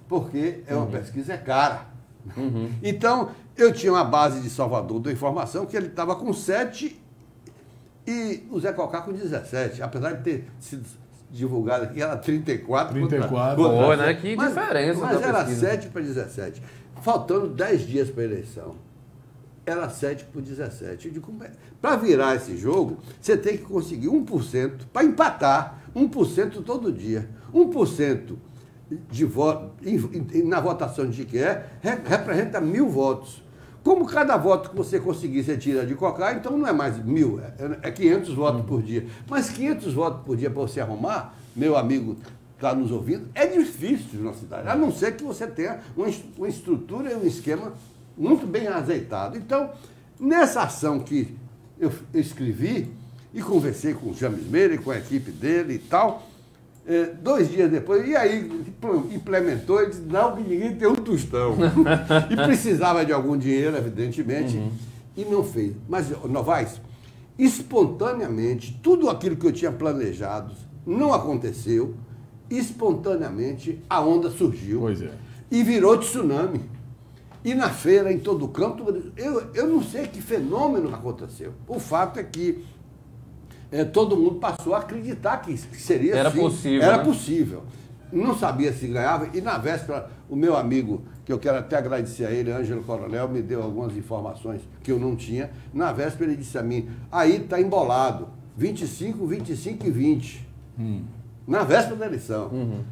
porque uma pesquisa cara. Então, eu tinha uma base de Salvador da informação que ele estava com 7 e o Zé Cocá com 17, apesar de ter sido divulgado aqui, era 34. 34. Pô, né? Que diferença. Mas era 7 para 17, faltando 10 dias para a eleição. Era 7 por 17. Eu digo, para virar esse jogo, você tem que conseguir 1%, para empatar, 1% todo dia. 1% de voto, na votação de Jequié, representa 1.000 votos. Como cada voto que você conseguir, você tira de Cocá, então não é mais 1.000, é 500 votos por dia. Mas 500 votos por dia para você arrumar, meu amigo está nos ouvindo, é difícil na cidade, a não ser que você tenha uma estrutura e um esquema muito bem azeitado. Então, nessa ação que eu escrevi e conversei com o James Meira e com a equipe dele e tal, 2 dias depois, e aí implementou, ele disse, não, que ninguém tem um tostão. E precisava de algum dinheiro, evidentemente, e não fez. Mas, Novaes, espontaneamente, tudo aquilo que eu tinha planejado não aconteceu, espontaneamente a onda surgiu. Pois é. E virou tsunami. E na feira, em todo canto, eu não sei que fenômeno aconteceu. O fato é que todo mundo passou a acreditar que seria Era assim. possível. Era né? possível. Não sabia se ganhava. E na véspera, o meu amigo, que eu quero até agradecer a ele, Ângelo Coronel, me deu algumas informações que eu não tinha. Na véspera ele disse a mim, aí está embolado. 25, 25 e 20. Na véspera da eleição.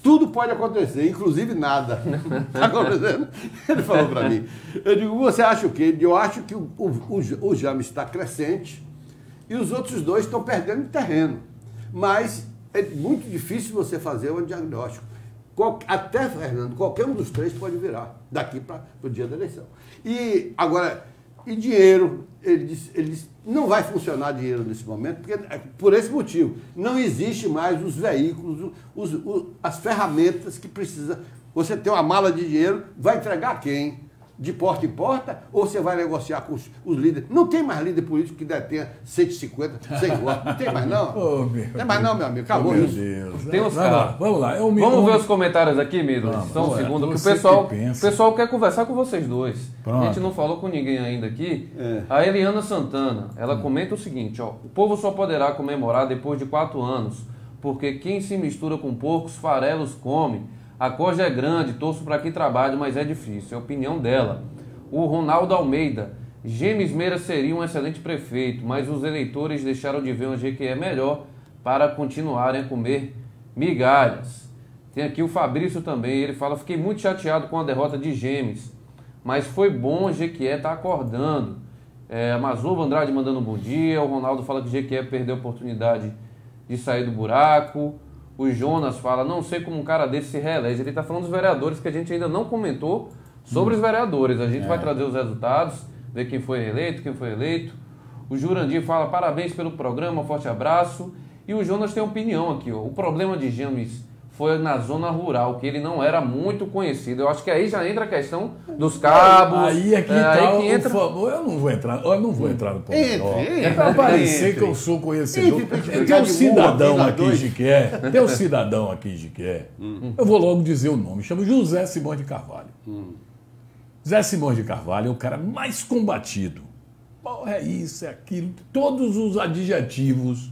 Tudo pode acontecer, inclusive nada. Está acontecendo? Ele falou para mim. Eu digo, você acha o quê? Eu acho que o James está crescente e os outros dois estão perdendo terreno. Mas é muito difícil você fazer um diagnóstico. Até, Fernando, qualquer um dos três pode virar daqui para o dia da eleição. E agora, e dinheiro, ele disse, não vai funcionar dinheiro nesse momento, porque, por esse motivo, não existe mais os veículos, as ferramentas que precisa. Você tem uma mala de dinheiro, vai entregar a quem? De porta em porta? Ou você vai negociar com os líderes? Não tem mais líder político que tenha 150, 100 votos. Não tem mais não. Não tem mais não, meu amigo. Acabou isso. Deus. Tem uns Vamos lá. Vamos ver os comentários aqui, Midley. Só um segundo, que o pessoal quer conversar com vocês dois. Pronto. A gente não falou com ninguém ainda aqui. A Eliana Santana, ela comenta o seguinte, ó. O povo só poderá comemorar depois de 4 anos, porque quem se mistura com porcos, farelos come. A corja é grande, torço para quem trabalha, mas é difícil. É a opinião dela. O Ronaldo Almeida. James Meira seria um excelente prefeito, mas os eleitores deixaram de ver um GQE melhor para continuarem a comer migalhas. Tem aqui o Fabrício também. Ele fala, fiquei muito chateado com a derrota de James, mas foi bom o GQE estar acordando. A Mazuva Andrade mandando um bom dia. O Ronaldo fala que o GQE perdeu a oportunidade de sair do buraco. O Jonas fala, não sei como um cara desse se reelege. Ele está falando dos vereadores, que a gente ainda não comentou sobre os vereadores. A gente vai trazer os resultados, ver quem foi reeleito, quem foi eleito. O Jurandir fala, parabéns pelo programa, forte abraço. E o Jonas tem opinião aqui, ó. O problema de James foi na zona rural, que ele não era muito conhecido. Eu acho que aí já entra a questão dos cabos. Aí é que entra... Eu não vou entrar no pormenor. Para parecer que eu sou conhecedor. Tem um cidadão aqui em Jiqué. Eu vou logo dizer o nome. Chama José Simões de Carvalho. José Simões de Carvalho é o cara mais combatido. Porra, é isso, é aquilo. Todos os adjetivos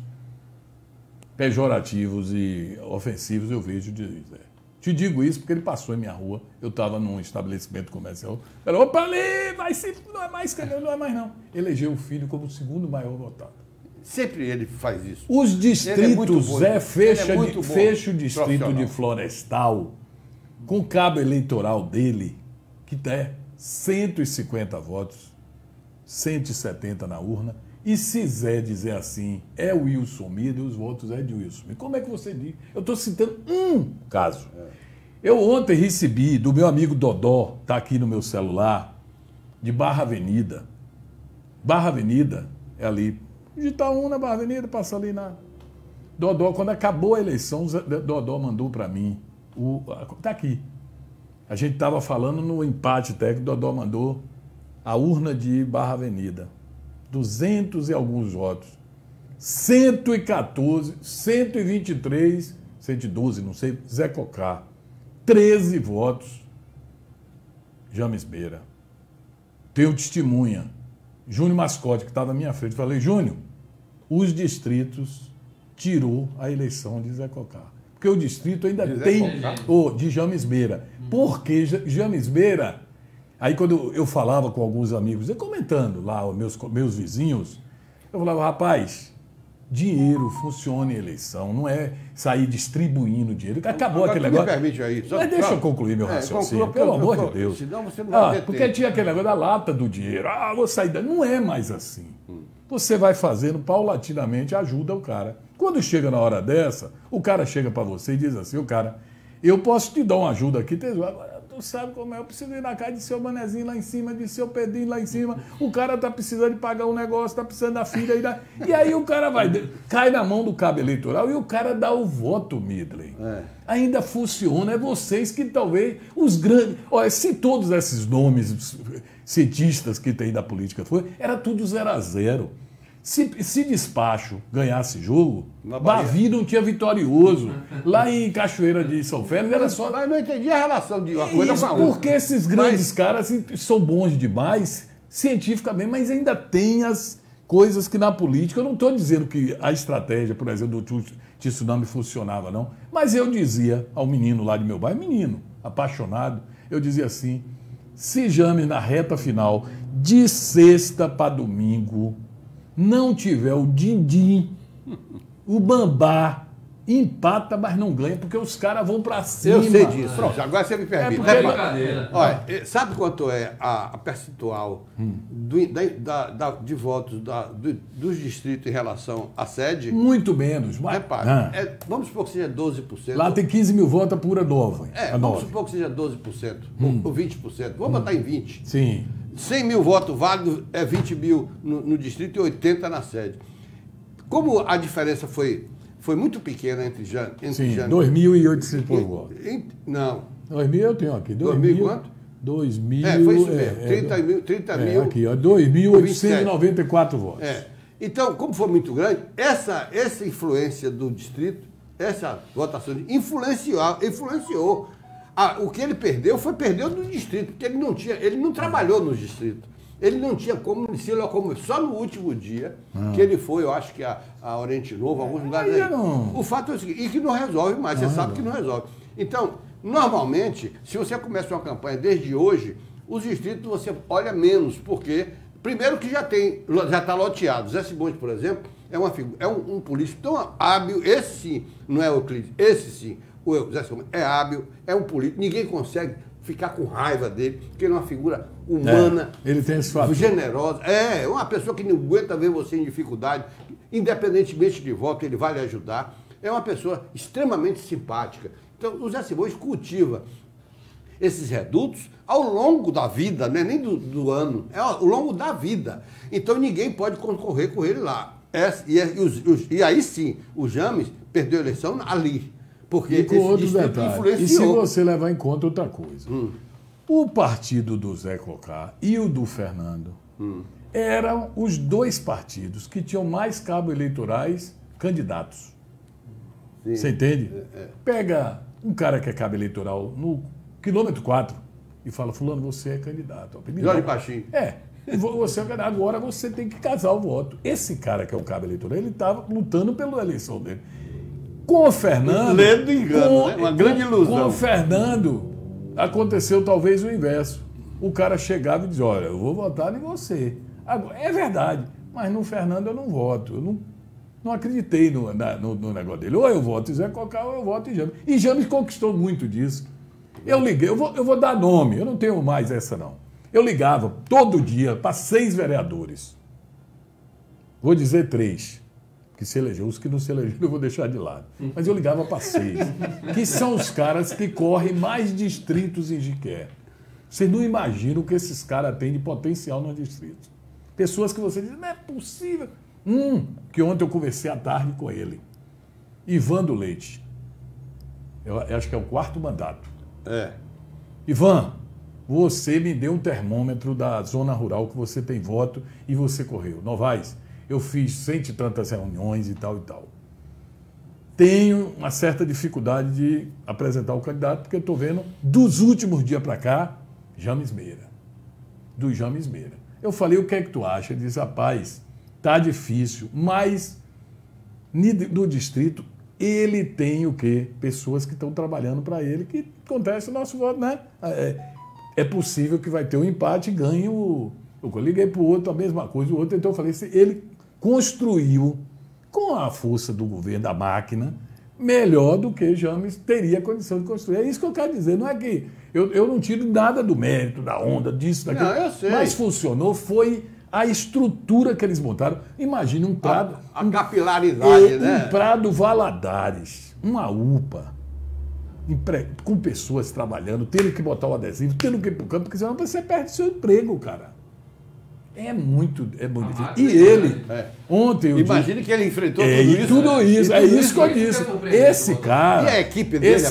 pejorativos e ofensivos eu vejo de José. Te digo isso porque ele passou em minha rua, eu estava num estabelecimento comercial, falou, opa, ali, vai ser, não é mais não. Elegeu o filho como o segundo maior votado. Sempre ele faz isso. Os distritos, fecha o distrito de Florestal, com o cabo eleitoral dele, que tem 150 votos, 170 na urna, e se Zé dizer assim, é o Wilson Mida, os votos é de Wilson Mida. Como é que você diz? Eu estou citando um caso. Eu ontem recebi do meu amigo Dodó, está aqui no meu celular, de Barra Avenida. Barra Avenida é ali. Itaúna, Barra Avenida, passa ali na... Dodó, quando acabou a eleição, Dodó mandou para mim. Está aqui. A gente estava falando no empate técnico, Dodó mandou a urna de Barra Avenida. 200 e alguns votos. 114, 123, 112, não sei, Zé Cocá. 13 votos, James Meira. Tenho testemunha. Júnior Mascote, que estava na minha frente. Falei, Júnior, os distritos tirou a eleição de Zé Cocá. Porque o distrito ainda tem... de James Meira. Porque James Meira... Aí quando eu falava com alguns amigos, comentando lá, meus vizinhos, eu falava, rapaz, dinheiro funciona em eleição, não é sair distribuindo dinheiro. Acabou aquele negócio. Me permite aí. Mas deixa eu concluir meu raciocínio, pelo amor de Deus. Senão você não vai porque tinha aquele negócio da lata do dinheiro. Vou sair daí. Não é mais assim. Você vai fazendo paulatinamente, ajuda o cara. Quando chega na hora dessa, o cara chega para você e diz assim, o cara, eu posso te dar uma ajuda aqui, sabe como é? Eu preciso ir na casa de seu Manezinho lá em cima, de seu Pedrinho lá em cima. O cara tá precisando de pagar um negócio, tá precisando da filha. E aí o cara cai na mão do cabo eleitoral e o cara dá o voto, Midley. Ainda funciona. É vocês que talvez os grandes... Olha, se todos esses nomes cientistas que tem da política era tudo 0-0. Se Despacho ganhasse jogo, Bavi não tinha vitorioso. Lá em Cachoeira de São Félix era só... Mas não entendi a relação de uma coisa com a outra. Porque esses grandes caras são bons demais, cientificamente, mas ainda tem as coisas que na política... Eu não estou dizendo que a estratégia, por exemplo, do tsunami funcionava, não. Mas eu dizia ao menino lá de meu bairro, menino, apaixonado, eu dizia assim, se James na reta final, de sexta para domingo... não tiver o din-din, o bambá, empata, mas não ganha, porque os caras vão pra cima. Eu sei disso. Pronto, agora você me permite. porque- Olha, sabe quanto é a percentual de votos dos distritos em relação à sede? Muito menos. Mas... Repare, vamos supor que seja 12%. Lá tem 15 mil votos a pura nova. Vamos supor que seja 12%, ou 20%. Vamos botar em 20%. Sim. 100 mil votos válidos é 20 mil no distrito e 80 na sede. Como a diferença foi muito pequena entre Jânio. Sim, 2.800 por voto. Não. 2.000 eu tenho aqui. 2.000 quanto? 2.000. Foi isso mesmo. 30 mil. Aqui, ó, 2.894 votos. Então, como foi muito grande, essa influência do distrito, essa votação influenciou. O que ele perdeu perdeu do distrito, porque ele não trabalhou nos distritos. Ele não tinha como se locomover. Só no último dia que ele foi, eu acho que a Oriente Novo, alguns lugares aí. O fato é o seguinte, e que não resolve mais, você sabe que não resolve. Então, normalmente, se você começa uma campanha desde hoje, os distritos você olha menos, porque, primeiro que já está loteado. Zé Simões, por exemplo, é um político tão hábil, esse sim, não é o Euclides, esse sim, o Zé Simões é hábil, é um político, ninguém consegue ficar com raiva dele, porque ele é uma figura humana, ele tem esse fator. Generosa, uma pessoa que não aguenta ver você em dificuldade, independentemente de voto, ele vai lhe ajudar, é uma pessoa extremamente simpática. Então, o Zé Simões cultiva esses redutos ao longo da vida, não é nem do ano, é ao longo da vida. Então, ninguém pode concorrer com ele lá. E aí sim, o James perdeu a eleição ali. Porque e com outros detalhes. Influenciou. E se você levar em conta outra coisa, o partido do Zé Cocá e o do Fernando eram os dois partidos que tinham mais cabos eleitorais candidatos. Sim. Você entende? Pega um cara que é cabo eleitoral no quilômetro 4 e fala, fulano, você é candidato. Jorge Pachim. Você é candidato, agora você tem que casar o voto. Esse cara que é o cabo eleitoral, ele estava lutando pela eleição dele. Com o Fernando... Ledo engano, né? Uma grande ilusão. Com o Fernando, aconteceu talvez o inverso. O cara chegava e dizia, olha, eu vou votar em você. Agora, é verdade, mas no Fernando eu não voto. Eu não acreditei no negócio dele. Ou eu voto em Zé Cocá ou eu voto em James. E James conquistou muito disso. Eu liguei, eu vou dar nome, eu não tenho mais essa não. Eu ligava todo dia para 6 vereadores. Vou dizer 3. Que se elegeu. Os que não se elegeram eu vou deixar de lado. Mas eu ligava para 6. Que são os caras que correm mais distritos em Jiqué. Vocês não imaginam o que esses caras têm de potencial nos distritos. Pessoas que você diz, não é possível. Que ontem eu conversei à tarde com ele. Ivan do Leite. Eu acho que é o 4º mandato. Ivan, você me deu um termômetro da zona rural que você tem voto e você correu. Novaes, eu fiz 100 e tantas reuniões e tal e tal. Tenho uma certa dificuldade de apresentar o candidato, porque estou vendo, dos últimos dias para cá, James Meira. Do James Meira. Eu falei, o que é que tu acha? Ele disse, rapaz, tá difícil, mas no distrito ele tem o quê? Pessoas que estão trabalhando para ele, que acontece o nosso voto, né? É possível que vai ter um empate e ganhe Eu liguei para o outro, a mesma coisa, o outro, então eu falei, ele construiu, com a força do governo, da máquina, melhor do que James teria condição de construir. É isso que eu quero dizer. Não é que eu não tiro nada do mérito, da onda, disso, daquilo. Não, eu sei. Mas funcionou, foi a estrutura que eles montaram. Imagina um Prado... A capilaridade, né? Um Prado Valadares, uma UPA, com pessoas trabalhando, tendo que botar o adesivo, tendo que ir para o campo, porque senão você perde seu emprego, cara. É muito difícil. E ele, ontem... Imagine que ele enfrentou tudo isso. É isso que eu disse. Esse cara... E a equipe dele?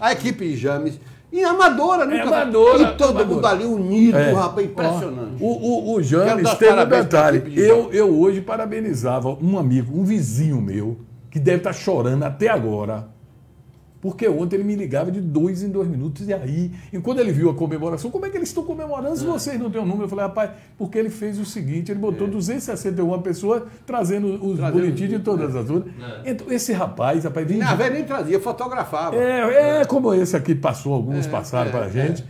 A equipe de James... E amadora, né? Amadora. E todo mundo ali unido, rapaz, impressionante. O James teve um detalhe. Eu hoje parabenizava um amigo, um vizinho meu, que deve estar chorando até agora, porque ontem ele me ligava de 2 em 2 minutos, e aí, quando ele viu a comemoração, como é que eles estão comemorando se vocês não têm o número? Eu falei, rapaz, porque ele fez o seguinte, ele botou 261 pessoas trazendo os boletins de todas as outras. Então, esse rapaz... Na verdade, nem trazia, fotografava. Como esse aqui passou, alguns passaram para a gente.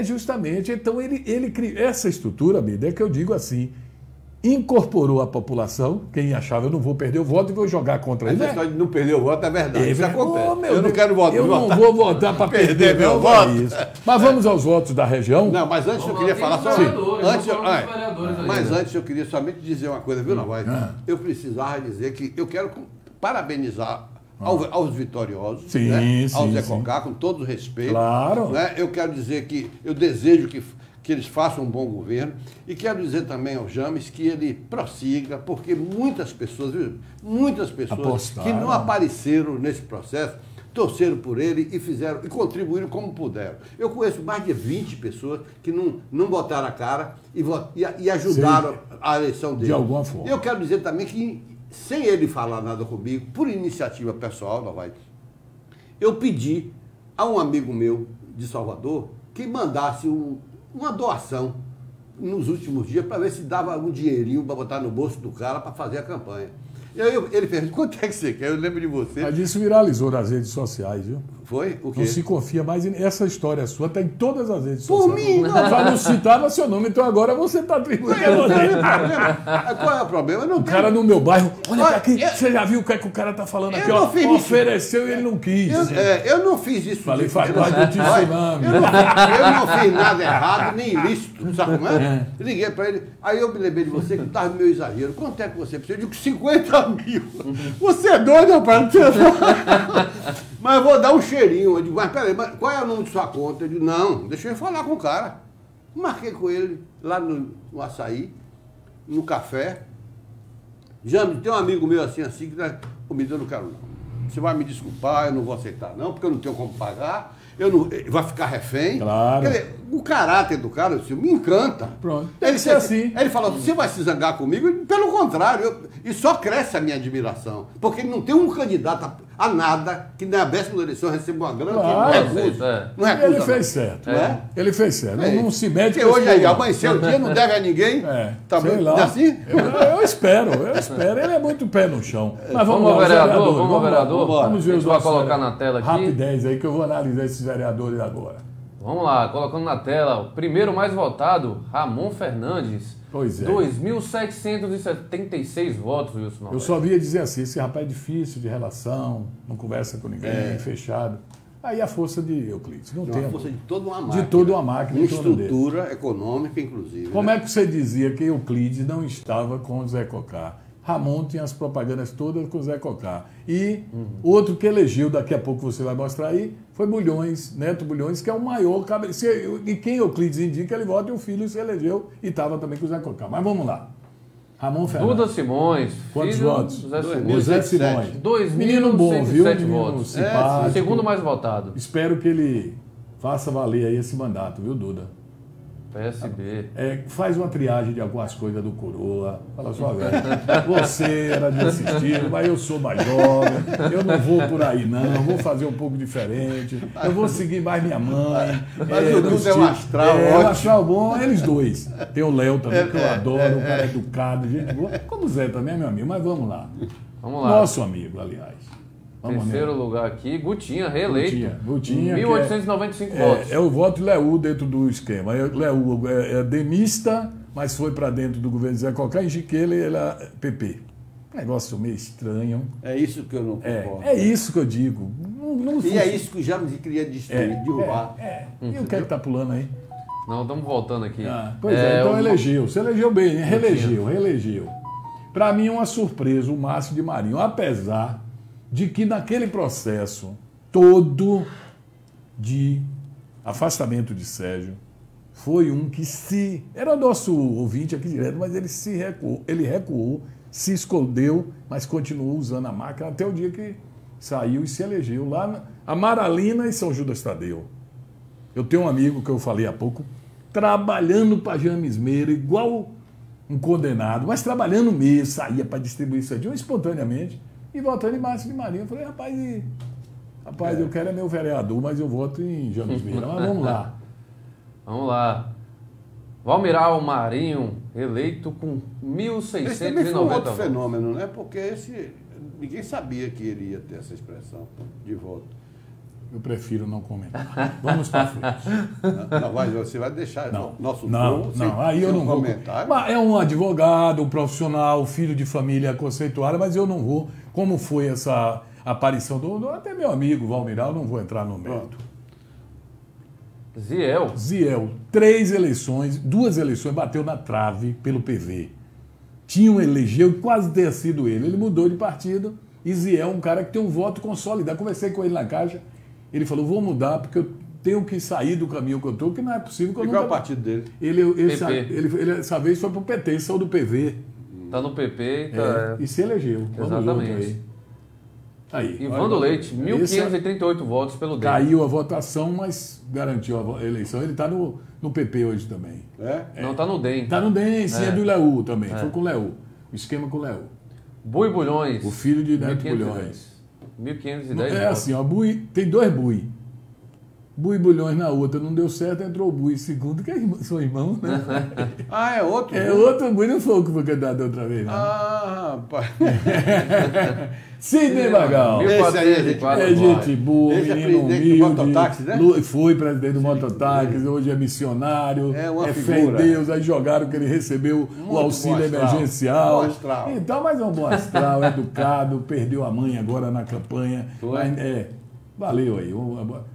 Justamente, então ele criou essa estrutura, Bida, é que eu digo assim, incorporou a população, quem achava eu não vou perder o voto e vou jogar contra ele. Essa história de não perder o voto é verdade, isso acontece. Eu não quero votar. Eu não vou votar para perder meu voto. Mas vamos aos votos da região. Não, mas antes eu queria falar só... Antes eu queria somente dizer uma coisa, viu, Novaes? Eu precisava dizer que eu quero parabenizar aos vitoriosos, sim, né? sim, ao Zé Cocá, com todo respeito. Claro. Né? Eu quero dizer que eu desejo que eles façam um bom governo e quero dizer também ao James que ele prossiga, porque muitas pessoas apostaram, que não apareceram nesse processo, torceram por ele e fizeram e contribuíram como puderam. Eu conheço mais de 20 pessoas que não botaram a cara e ajudaram a eleição dele. De alguma forma. E eu quero dizer também que, sem ele falar nada comigo, por iniciativa pessoal, Novaes, eu pedi a um amigo meu de Salvador que mandasse uma doação nos últimos dias para ver se dava um dinheirinho para botar no bolso do cara para fazer a campanha. E aí ele perguntou, quanto é que você quer? Eu lembro de você. Mas isso viralizou nas redes sociais, viu? Foi? O quê? Não se confia mais em... Essa história sua está em todas as redes sociais. Por mim, não. Já não citava seu nome, então agora você está atribuindo. Qual é o problema? Não o cara no meu bairro, olha pra aqui, você já viu o que é que o cara está falando aqui? Ó, ofereceu e ele não quis. Eu não fiz isso. Falei, faz parte do tsunami. Eu não fiz nada errado, nem ilícito, sabe como é? Liguei para ele, aí eu me lembrei de você que estava meu exagero. Quanto é que você precisa? Eu digo, 50 mil. Você é doido, rapaz? Mas eu vou dar um cheirinho. Eu digo, mas peraí, qual é o número de sua conta? Eu digo, não, deixa eu falar com o cara. Marquei com ele lá no açaí, no café. James, tem um amigo meu assim, que comida eu não quero não. Você vai me desculpar, eu não vou aceitar não, porque eu não tenho como pagar. Vai ficar refém. Claro. Quer dizer, o caráter do cara, me encanta. Pronto. Tem que ser assim. Ele falou, você vai se zangar comigo? Pelo contrário, e só cresce a minha admiração. Porque não tem um candidato a nada que na véspera da eleição receba uma grana não recusa. Ele fez certo. Ele fez certo. Não se mete. Porque hoje aí, amanheceu o dia, não deve a ninguém. Tá sei lá. Assim? Eu espero. Ele é muito pé no chão. Mas vamos ao vereador. Vamos ver os vai colocar na tela aqui. Rapidez aí que eu vou analisar esses vereadores agora. Vamos lá, colocando na tela. O primeiro mais votado, Ramon Fernandes. Pois é. 2.776 votos, Wilson. Eu só via dizer assim, esse rapaz é difícil de relação, não conversa com ninguém, fechado. Aí a força de Euclides. Não tem a força de toda uma máquina. De toda uma máquina. Uma estrutura econômica, inclusive. Como é que você dizia que Euclides não estava com o Zé Cocá? Ramon tinha as propagandas todas com o Zé Cocá. E outro que elegeu, daqui a pouco você vai mostrar aí, foi Bulhões, Neto Bulhões, que é o maior cabeceiro. E quem Euclides indica, ele vota e o filho se elegeu e estava também com o Zé Cocá. Mas vamos lá. Ramon Fernandes. Duda Simões. Quantos votos? José Simões. 2.007 Menino bom, viu? Votos. Simpático. Segundo mais votado. Espero que ele faça valer aí esse mandato, viu, Duda? PSB. Faz uma triagem de algumas coisas do Coroa. Fala só, velho. Você era desse estilo, mas eu sou mais jovem. Eu não vou por aí, não. Vou fazer um pouco diferente. Eu vou seguir mais minha mãe. Mas o Duda é um astral ótimo. Um astral bom, eles dois. Tem o Léo também, que eu adoro. Um cara educado, gente boa. Como o Zé também é meu amigo. Mas vamos lá. Vamos lá. Nosso amigo, aliás. Terceiro lugar aqui, Gutinha, reeleito. Gutinha 1.895 votos. É o voto Leú dentro do esquema. Leú é demista, mas foi para dentro do governo de Zé Cocá. Em Jiquele, ele é PP. Negócio meio estranho. É isso que eu não concordo. É isso que eu digo. E é isso que o James queria destruir, derrubar. E o que é que está pulando aí? Não, estamos voltando aqui. Pois então elegeu. Você elegeu bem, né? Reelegeu. Para mim, uma surpresa, o Márcio de Marinho. Apesar de que naquele processo todo de afastamento de Sérgio, foi um que era nosso ouvinte aqui direto, mas ele recuou, se escondeu, mas continuou usando a máquina até o dia que saiu e se elegeu lá na Amaralina e São Judas Tadeu. Eu tenho um amigo que eu falei há pouco, trabalhando para James Meira, igual um condenado, mas trabalhando mesmo, saía para distribuir isso espontaneamente, e votando em Márcio de Marinho. Eu falei, rapaz, eu quero é meu vereador, mas eu voto em James Meira. Mas vamos lá. Vamos lá. Valmiral Marinho, eleito com 1.690 esse também foi um outro votos. Fenômeno, né? Porque ninguém sabia que ele ia ter essa expressão de voto. eu prefiro não comentar. Vamos para frente. Não, mas você vai deixar nosso não, aí eu não vou. Mas é um advogado, um profissional, filho de família conceituada, mas eu não vou. Como foi essa aparição até meu amigo Valmiral, não vou entrar no mérito. Ziel, 3 eleições, 2 eleições, bateu na trave pelo PV. Elegeu, quase ter sido ele. Ele mudou de partido e Ziel é um cara que tem um voto consolidado. Conversei com ele na Caixa, ele falou, vou mudar porque eu tenho que sair do caminho que eu estou, que não é possível que eu nunca... E qual é o partido dele? Ele essa vez foi pro PT, saiu do PV. Tá no PP e se elegeu. Exatamente. Aí, Ivando Leite, 1.538 votos pelo DEM. Caiu a votação, mas garantiu a eleição. Ele está no PP hoje também. Não, está no DEM. Está no DEM, sim, é do Leú também. Foi com o Leú. O esquema com o Leú. Bui Bulhões. O filho de Neto Bulhões. 1.510 votos. Assim, ó, tem 2 Bui. Bui Bulhões na outra, não deu certo, entrou o Bui segundo, que é seu irmão, né? É outro? É outro Bui, não foi o que foi candidato outra vez, não. Rapaz. Sidney Magal. Esse aí é gente boa, menino humilde. Do mototáxi, né? Foi presidente do mototáxi, hoje é missionário, fé em Deus, aí jogaram que ele recebeu o auxílio emergencial. Então, mas é um bom astral, educado, perdeu a mãe agora na campanha. Valeu aí.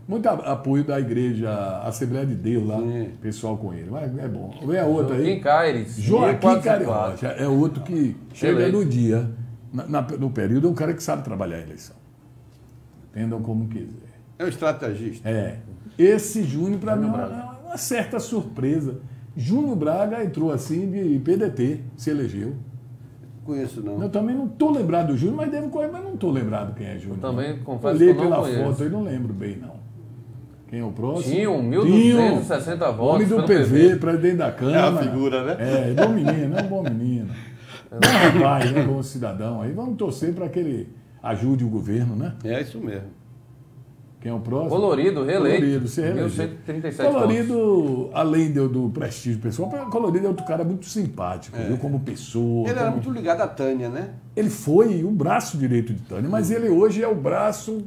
Muito apoio da igreja, Assembleia de Deus lá, pessoal com ele. Mas é bom. Vem a outra aí. Joaquim Caires. É outro que chega no dia, no período, é um cara que sabe trabalhar a eleição. Entendam como quiser. É um estrategista. Esse Júnior, para mim, é uma certa surpresa. Júnior Braga entrou assim de PDT, se elegeu. Conheço, não. Eu também não estou lembrado do Júnior, mas devo conhecer, mas não estou lembrado quem é Júnior. Eu também confesso que eu não pela conheço. Foto, eu não lembro bem, não. Quem é o próximo? Tinha 1.260 votos. Homem do PV, presidente da Câmara. É uma figura, né? Bom menino, é um bom menino. Bom rapaz, né? Bom cidadão. Aí vamos torcer para que ele ajude o governo, né? É isso mesmo. Quem é o próximo? Colorido, reeleito. Colorido, se reelegeu. 1.137 Colorido, além do prestígio pessoal, Colorido é outro cara muito simpático, viu? Como pessoa. Ele era muito ligado à Tânia, né? Ele foi o braço direito de Tânia, mas ele hoje é o braço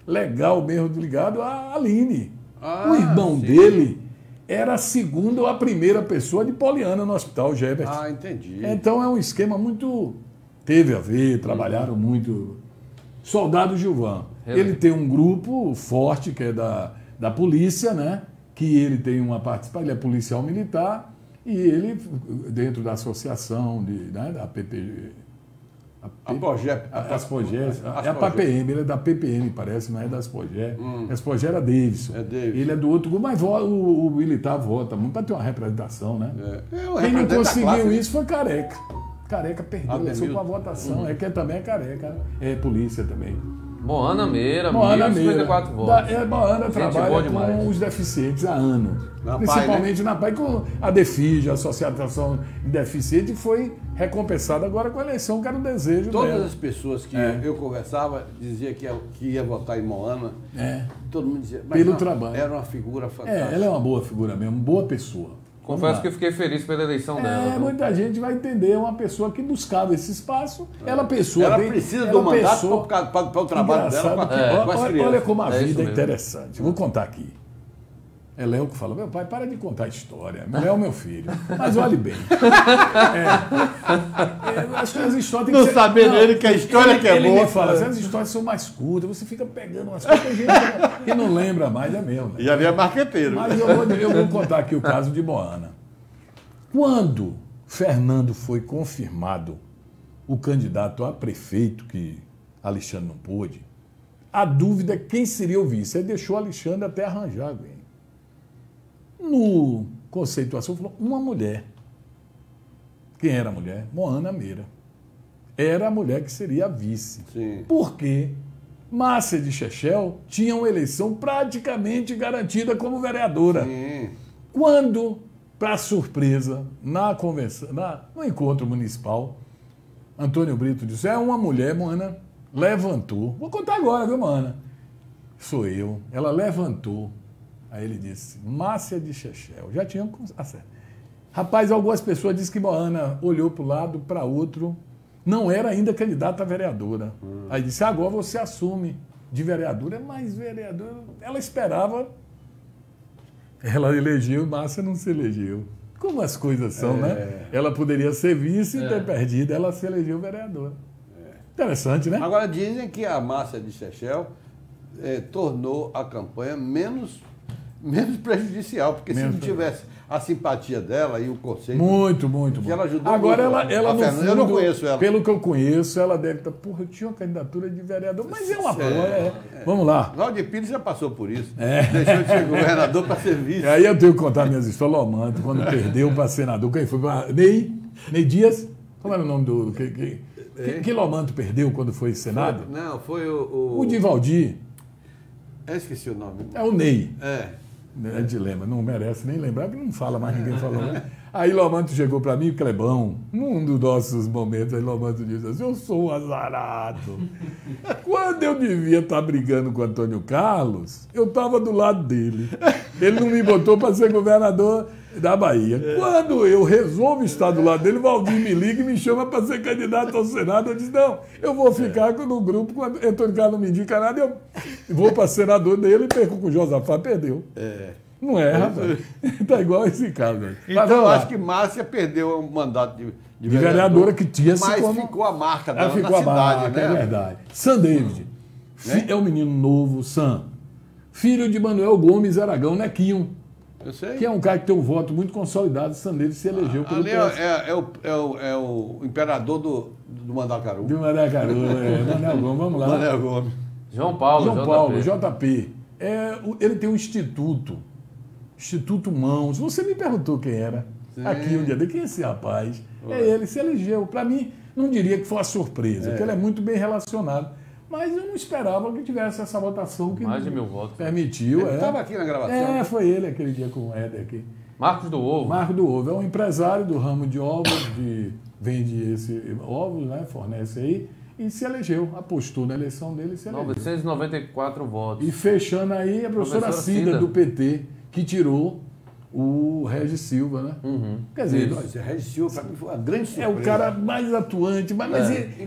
legal mesmo ligado à Aline. O irmão dele era a segunda ou a primeira pessoa de Poliana no hospital, Gebert. Entendi. Então é um esquema muito... Teve a ver, trabalharam muito. Soldado Gilvan. Ele tem um grupo forte, que é da polícia, né? Que ele tem uma participação, ele é policial militar, e ele, dentro da associação da PPG... A PPM, ele é da PPM, parece, não é da Aspogé. A Aspogé era Davidson. Ele é do outro grupo, mas o militar vota muito para ter uma representação, né? Quem não conseguiu isso foi Careca. Careca perdeu a eleição com a votação. Que também é Careca. É polícia também. Moana Meira, 1.054 votos. Moana trabalha com os deficientes há anos. Principalmente na PAI, com a DEFIG, a Associação de Deficientes, foi recompensada agora com a eleição, que era um desejo dela. Todas as pessoas que eu conversava diziam que ia votar em Moana. Todo mundo dizia, mas pelo trabalho. Era uma figura fantástica. Ela é uma boa figura mesmo, boa pessoa. Confesso que eu fiquei feliz pela eleição dela. Muita gente vai entender, uma pessoa que buscava esse espaço, ela precisa do mandato para o trabalho dela com as crianças. Olha como a vida é interessante. Vou contar aqui. É Léo que fala, meu pai, para de contar história. Léo é meu filho. Mas olhe bem. Acho que as histórias não saber dele que a história que é boa. Ele fala, as histórias são mais curtas, você fica pegando umas coisas, tem gente que não lembra mais, é meu. Né? E ali é marqueteiro. Mas eu vou contar aqui o caso de Moana. Quando Fernando foi confirmado o candidato a prefeito, que Alexandre não pôde, a dúvida é quem seria o vice. Aí deixou Alexandre até arranjar alguém. No conceituação, falou uma mulher. Quem era a mulher? Moana Meira. Era a mulher que seria a vice. Sim. Porque Márcia de Chechel tinha uma eleição praticamente garantida como vereadora. Sim. Quando, para surpresa, na convenção, no encontro municipal, Antônio Brito disse, uma mulher, Moana levantou. Vou contar agora, viu, Moana? Sou eu. Ela levantou. Aí ele disse, Márcia de Chechel. Já tinha acerto. Rapaz, algumas pessoas dizem que Moana olhou para um lado, para outro. Não era ainda candidata a vereadora. Aí disse, agora você assume. de vereadora, mas vereadora, ela esperava, ela elegeu, Márcia não se elegeu. Como as coisas são, né? Ela poderia ser vice e ter perdido, ela se elegeu vereadora. Interessante, né? Agora dizem que a Márcia de Seychelles tornou a campanha menos prejudicial, porque se não tivesse a simpatia dela e o conceito... Muito. Ela ajudou agora muito. Ela no fundo, eu não conheço ela. Pelo que eu conheço, ela deve estar... Porra, eu tinha uma candidatura de vereador, mas é uma boa. Vamos lá. Valdir Pires já passou por isso. Deixou de ser governador para ser vice. Aí eu tenho que contar minhas histórias. Lomanto, quando perdeu para senador, quem foi? Ney Dias? Como era o nome do... Que Lomanto perdeu quando foi Senado? Não, foi o... O Divaldir. Eu esqueci o nome. É o Ney. É dilema, não merece nem lembrar, porque não fala mais, ninguém falou. Né? Aí Lomanto chegou para mim, o Clebão, num dos nossos momentos, aí Lomanto disse assim, eu sou um azarado. Quando eu devia estar brigando com o Antônio Carlos, eu estava do lado dele. Ele não me botou para ser governador da Bahia. Quando eu resolvo estar do lado dele, o Valdir me liga e me chama para ser candidato ao Senado. Eu disse, não, eu vou ficar no grupo, quando o Antônio Carlos não me indica nada, eu vou para senador dele e perco com o Josafá, perdeu. Não é, rapaz. Tá igual esse caso. Então eu acho que Márcia perdeu o mandato de vereadora que tinha mas ficou a marca dela ficou na a cidade, marca, né? É verdade. Sam David. É um menino novo, Sam. Filho de Manuel Gomes Aragão, Nequinho. Eu sei. Que é um cara que tem um voto muito consolidado. Sam David se elegeu pelo ali é o imperador do Mandacaru. Do Mandacaru, Manuel Gomes, vamos lá. Manuel Gomes. João Paulo, JP. Ele tem um Instituto Mãos. Você me perguntou quem era. Sim. Aqui um dia dele. Quem é esse rapaz? Ele se elegeu. Para mim, não diria que foi uma surpresa, porque ele é muito bem relacionado. Mas eu não esperava que tivesse essa votação que mais de 1.000 votos. Permitiu. Ele estava aqui na gravação. Foi ele aquele dia com o Éder aqui. Marcos do Ovo. Marcos do Ovo. É um empresário do ramo de ovos, vende ovos, né? Fornece aí. E se elegeu, apostou na eleição dele e se elegeu. 994 votos. E fechando aí a professora Cida, do PT, que tirou o Regis Silva, né? Quer dizer, Regis Silva, para mim, foi uma grande surpresa. É o cara mais atuante, mas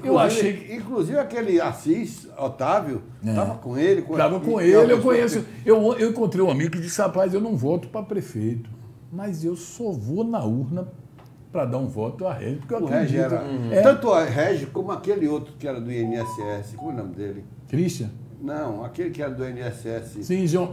eu achei que... Inclusive aquele Assis, Otávio, estava com ele. Estava com ele, eu conheço. Eu encontrei um amigo que disse, rapaz, eu não voto para prefeito, mas eu só vou na urna para dar um voto a Regis. Porque o Regis era... Tanto a Regis como aquele outro que era do INSS, como é o nome dele? Christian? Não, aquele que era do INSS. Sim, João.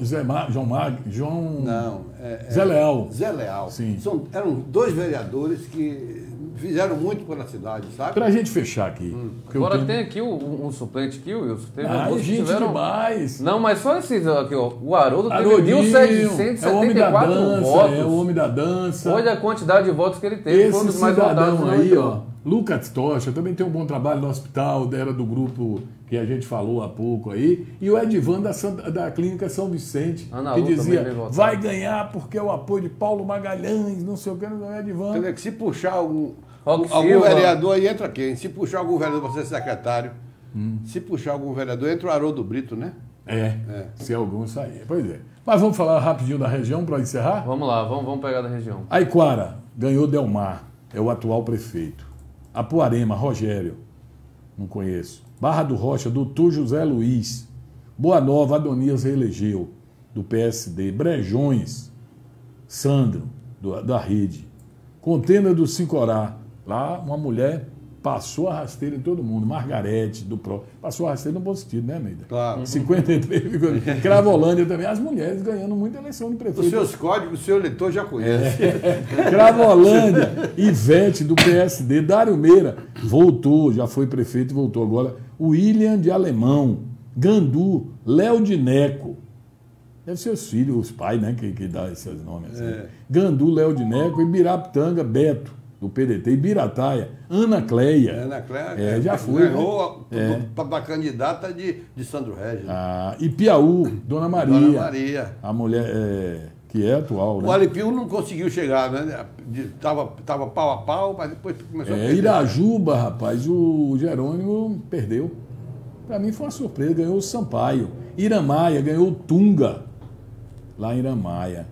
Não. Zé Leal. Zé Leal. Sim. Eram dois vereadores que fizeram muito pela cidade, sabe? Pra gente fechar aqui. Agora tem aqui um suplente aqui, Wilson. Gente demais. Não, mas só esses aqui, ó. O Haroldo teve 1.774 votos. É o homem da dança. Olha a quantidade de votos que ele teve. Esse foi um dos mais votados aí, ó. Lucas Tocha também tem um bom trabalho no hospital, era do grupo que a gente falou há pouco aí. E o Edivan da Clínica São Vicente, que dizia, vai ganhar porque é o apoio de Paulo Magalhães, não sei o que, não é Edivan. Quer dizer que se puxar algum vereador, aí entra quem? Se puxar algum vereador para ser secretário, se puxar algum vereador, entra o Haroldo Brito, né? Se algum sair. Pois é. Mas vamos falar rapidinho da região para encerrar? Vamos lá, vamos pegar da região. Aiquara ganhou Delmar, é o atual prefeito. Apuarema, Rogério, não conheço. Barra do Rocha, doutor José Luiz. Boa Nova, Adonias reelegeu, do PSD. Brejões, Sandro, da Rede. Contenda do Sincorá, lá uma mulher passou a rasteira em todo mundo. Margarete, do PRO. Passou a rasteira no bom sentido, né, Meida? Claro. 53. Cravolândia também. As mulheres ganhando muita eleição de prefeito. Os seus códigos, o seu eleitor já conhece. Cravolândia, Ivete, do PSD. Dário Meira, voltou, já foi prefeito e voltou agora. William de Alemão. Gandu, Léo de Neco. Deve ser os filhos, os pais, né, que dá esses nomes. Assim. Gandu, Léo de Neco. Ibirapitanga, Beto, do PDT, Ibirataia, Ana Cleia. Ana Cleia, já foi. Ganhou para candidata de Sandro Regis. E Piauí, Dona Maria. Dona Maria. A mulher que é atual. O Alipiu não conseguiu chegar, né? Tava pau a pau, mas depois começou a perder. Irajuba, rapaz, o Jerônimo perdeu. Para mim foi uma surpresa, ganhou o Sampaio. Iramaia ganhou o Tunga, lá em Iramaia.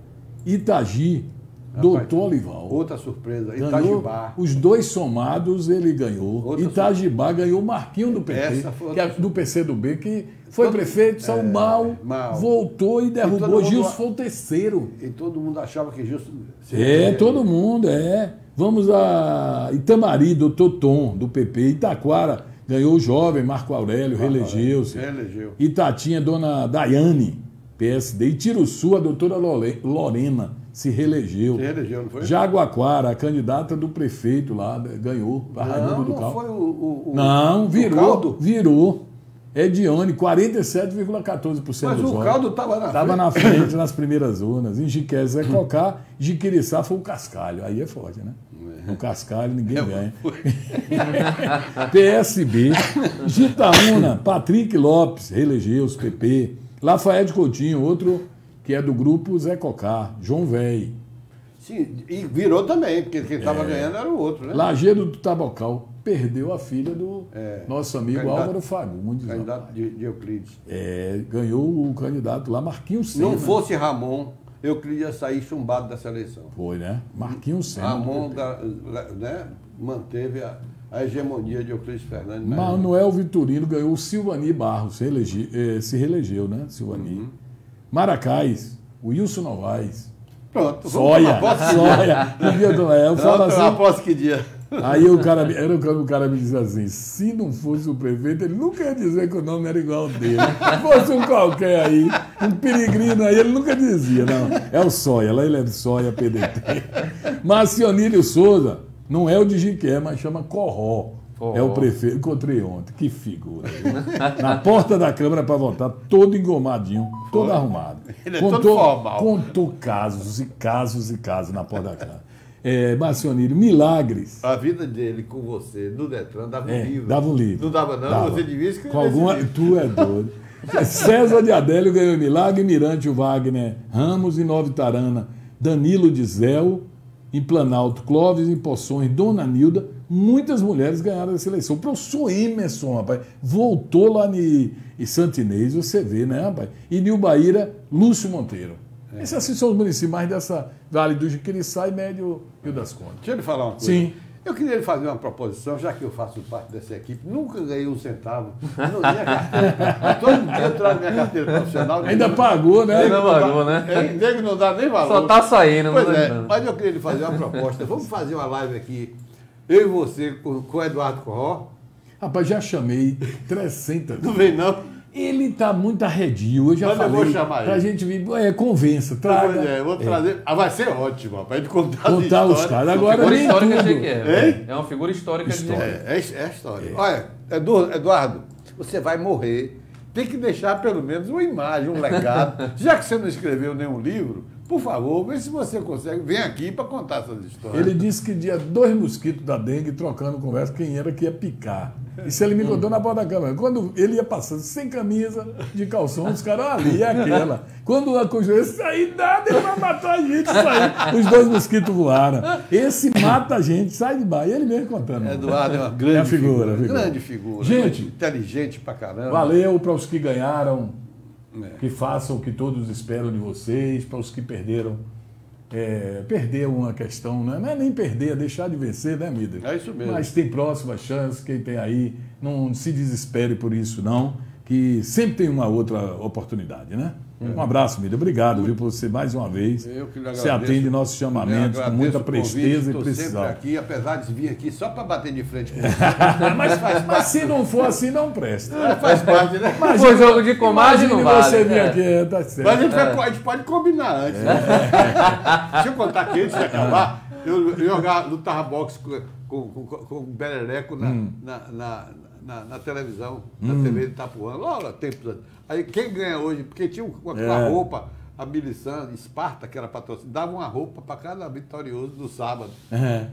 Itagi, Doutor Olival. Outra surpresa. Ganhou, Itajibá. os dois somados ele ganhou. Outra Itajibá ganhou o Marquinho do PT, que é do PCdoB, que foi prefeito, saiu mal, voltou e derrubou. Gilson foi o terceiro. E todo mundo achava que Gilson... Todo mundo, Vamos a Itamari, doutor Tom, do PP. Itaquara ganhou o jovem Marco Aurélio, reelegeu-se. Itatinha, dona Daiane, PSD. E Tiruçu, a doutora Lorena, se reelegeu. Se reelegeu, não foi? Jaguaquara, a candidata do prefeito lá, ganhou. Não foi Não, virou. Edione, 47,14% dos votos. Mas o Caldo estava na frente. Estava na frente nas primeiras urnas. Em Jiqué, Zé Cocá, Jiquiriçá foi o Cascalho. Aí é forte, né? O Cascalho ninguém ganha. PSB, Gitaúna, Patrick Lopes, reelegeu-se, PP. Lafayette Coutinho, outro que é do grupo Zé Cocá, João Véi. Sim, e virou também, porque quem estava ganhando era o outro, né? Lajeado do Tabocal perdeu a filha do nosso amigo Álvaro Fagundes. Candidato de Euclides. Ganhou o candidato lá, Marquinhos Senna. Não fosse Ramon, Euclides ia sair chumbado dessa eleição. Foi, né? Marquinhos Senna. Ramon manteve a hegemonia de Euclides Fernandes. Manuel Vitorino ganhou o Silvani Barros, se reelegeu, né? Silvani. Maracás, Wilson Novaes. Pronto. Soia. No dia do Léo. Aposto que dia. Aí o cara me diz assim, se não fosse o prefeito, ele nunca ia dizer que o nome era igual ao dele. Se fosse um qualquer aí, um peregrino aí, ele nunca dizia, não. É o Soia, lá ele é do Soia, PDT. Marcionílio Souza, não é o de Jiqué, mas chama Corró. É o prefeito. Encontrei ontem, que figura. Na porta da Câmara para votar, todo engomadinho, todo arrumado. Ele é todo formal. Contou casos e casos e casos na porta da Câmara. Marcionílio, milagres. A vida dele com você no Detran dava um livro. Dava um livro. Não dava, não? Dava. Você devia escrever. Com alguma... Tu é doido. César de Adélio ganhou milagre, Mirante, o Wagner Ramos, em Nova Itarana, Danilo de Zéu, em Planalto, Clóvis, em Poções, Dona Nilda. Muitas mulheres ganharam essa eleição. O professor Emerson, rapaz, voltou lá em Santinês, você vê, né, rapaz? E Nilbaíra, Lúcio Monteiro. Esses assim são os municípios mais dessa Vale do Jiquiriçá e Médio Rio das Contas. Deixa eu lhe falar uma coisa. Sim. Eu queria lhe fazer uma proposição, já que eu faço parte dessa equipe, nunca ganhei um centavo, não tinha carteira. Todo dia eu trago minha carteira profissional. Ainda pagou, né? Ainda pagou, né? Nego não dá nem valor. Só tá saindo. Pois mas eu queria lhe fazer uma proposta. Vamos fazer uma live aqui, eu e você, com o Eduardo Corró. Rapaz, já chamei 300. Não vem, não? Ele está muito arredio. Eu já falei. Eu vou chamar pra ele. gente vir. Convença, traga. Eu vou trazer. Vai ser ótimo, rapaz, de contar os caras. Agora, figura histórica tudo. De Jiqué. É uma figura histórica de Jiqué. É história. Olha, Eduardo, você vai morrer. Tem que deixar pelo menos uma imagem, um legado. Já que você não escreveu nenhum livro, por favor, vê se você consegue. Vem aqui para contar essas histórias. Ele disse que dia 2 mosquitos da dengue trocando conversa, quem era que ia picar. Isso ele me contou na porta da Câmara. Quando ele ia passando sem camisa, de calção, os caras ali, é aquela. Quando a coisa sair nada, ele vai matar a gente. Os 2 mosquitos voaram. Esse mata a gente, sai de baixo. Ele mesmo contando. Eduardo é uma grande figura. Grande figura. Gente, inteligente pra caramba. Valeu para os que ganharam, que façam o que todos esperam de vocês, para os que perderam. Perder uma questão, né? Não é nem perder, é deixar de vencer, né, Mida? É isso mesmo. Mas tem próxima chance, quem tem aí, não se desespere por isso, não, que sempre tem uma outra oportunidade, né? Um abraço, Mida. Obrigado, viu, por você mais uma vez. Eu que lhe agradeço. Você atende nossos chamamentos com muita presteza e precisão. Sempre aqui, apesar de vir aqui só para bater de frente com você. mas se não for assim, não presta. Faz parte, né? Mas o jogo de comadre não vale. Você vir aqui, tá certo. Mas a gente pode combinar antes. Deixa eu contar aqui, antes de acabar. Eu lutava boxe com o Bereleco na televisão, na TV de Itapuã, lá tempos antes. Aí quem ganha hoje, porque tinha uma roupa, a Milição, Esparta, que era patrocinada, dava uma roupa para cada vitorioso do sábado.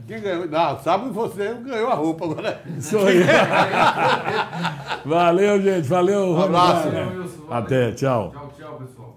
Quem ganhou? Não, sábado você ganhou a roupa agora. Isso aí. Valeu, gente. Valeu. Um abraço. Até, tchau. Tchau, pessoal.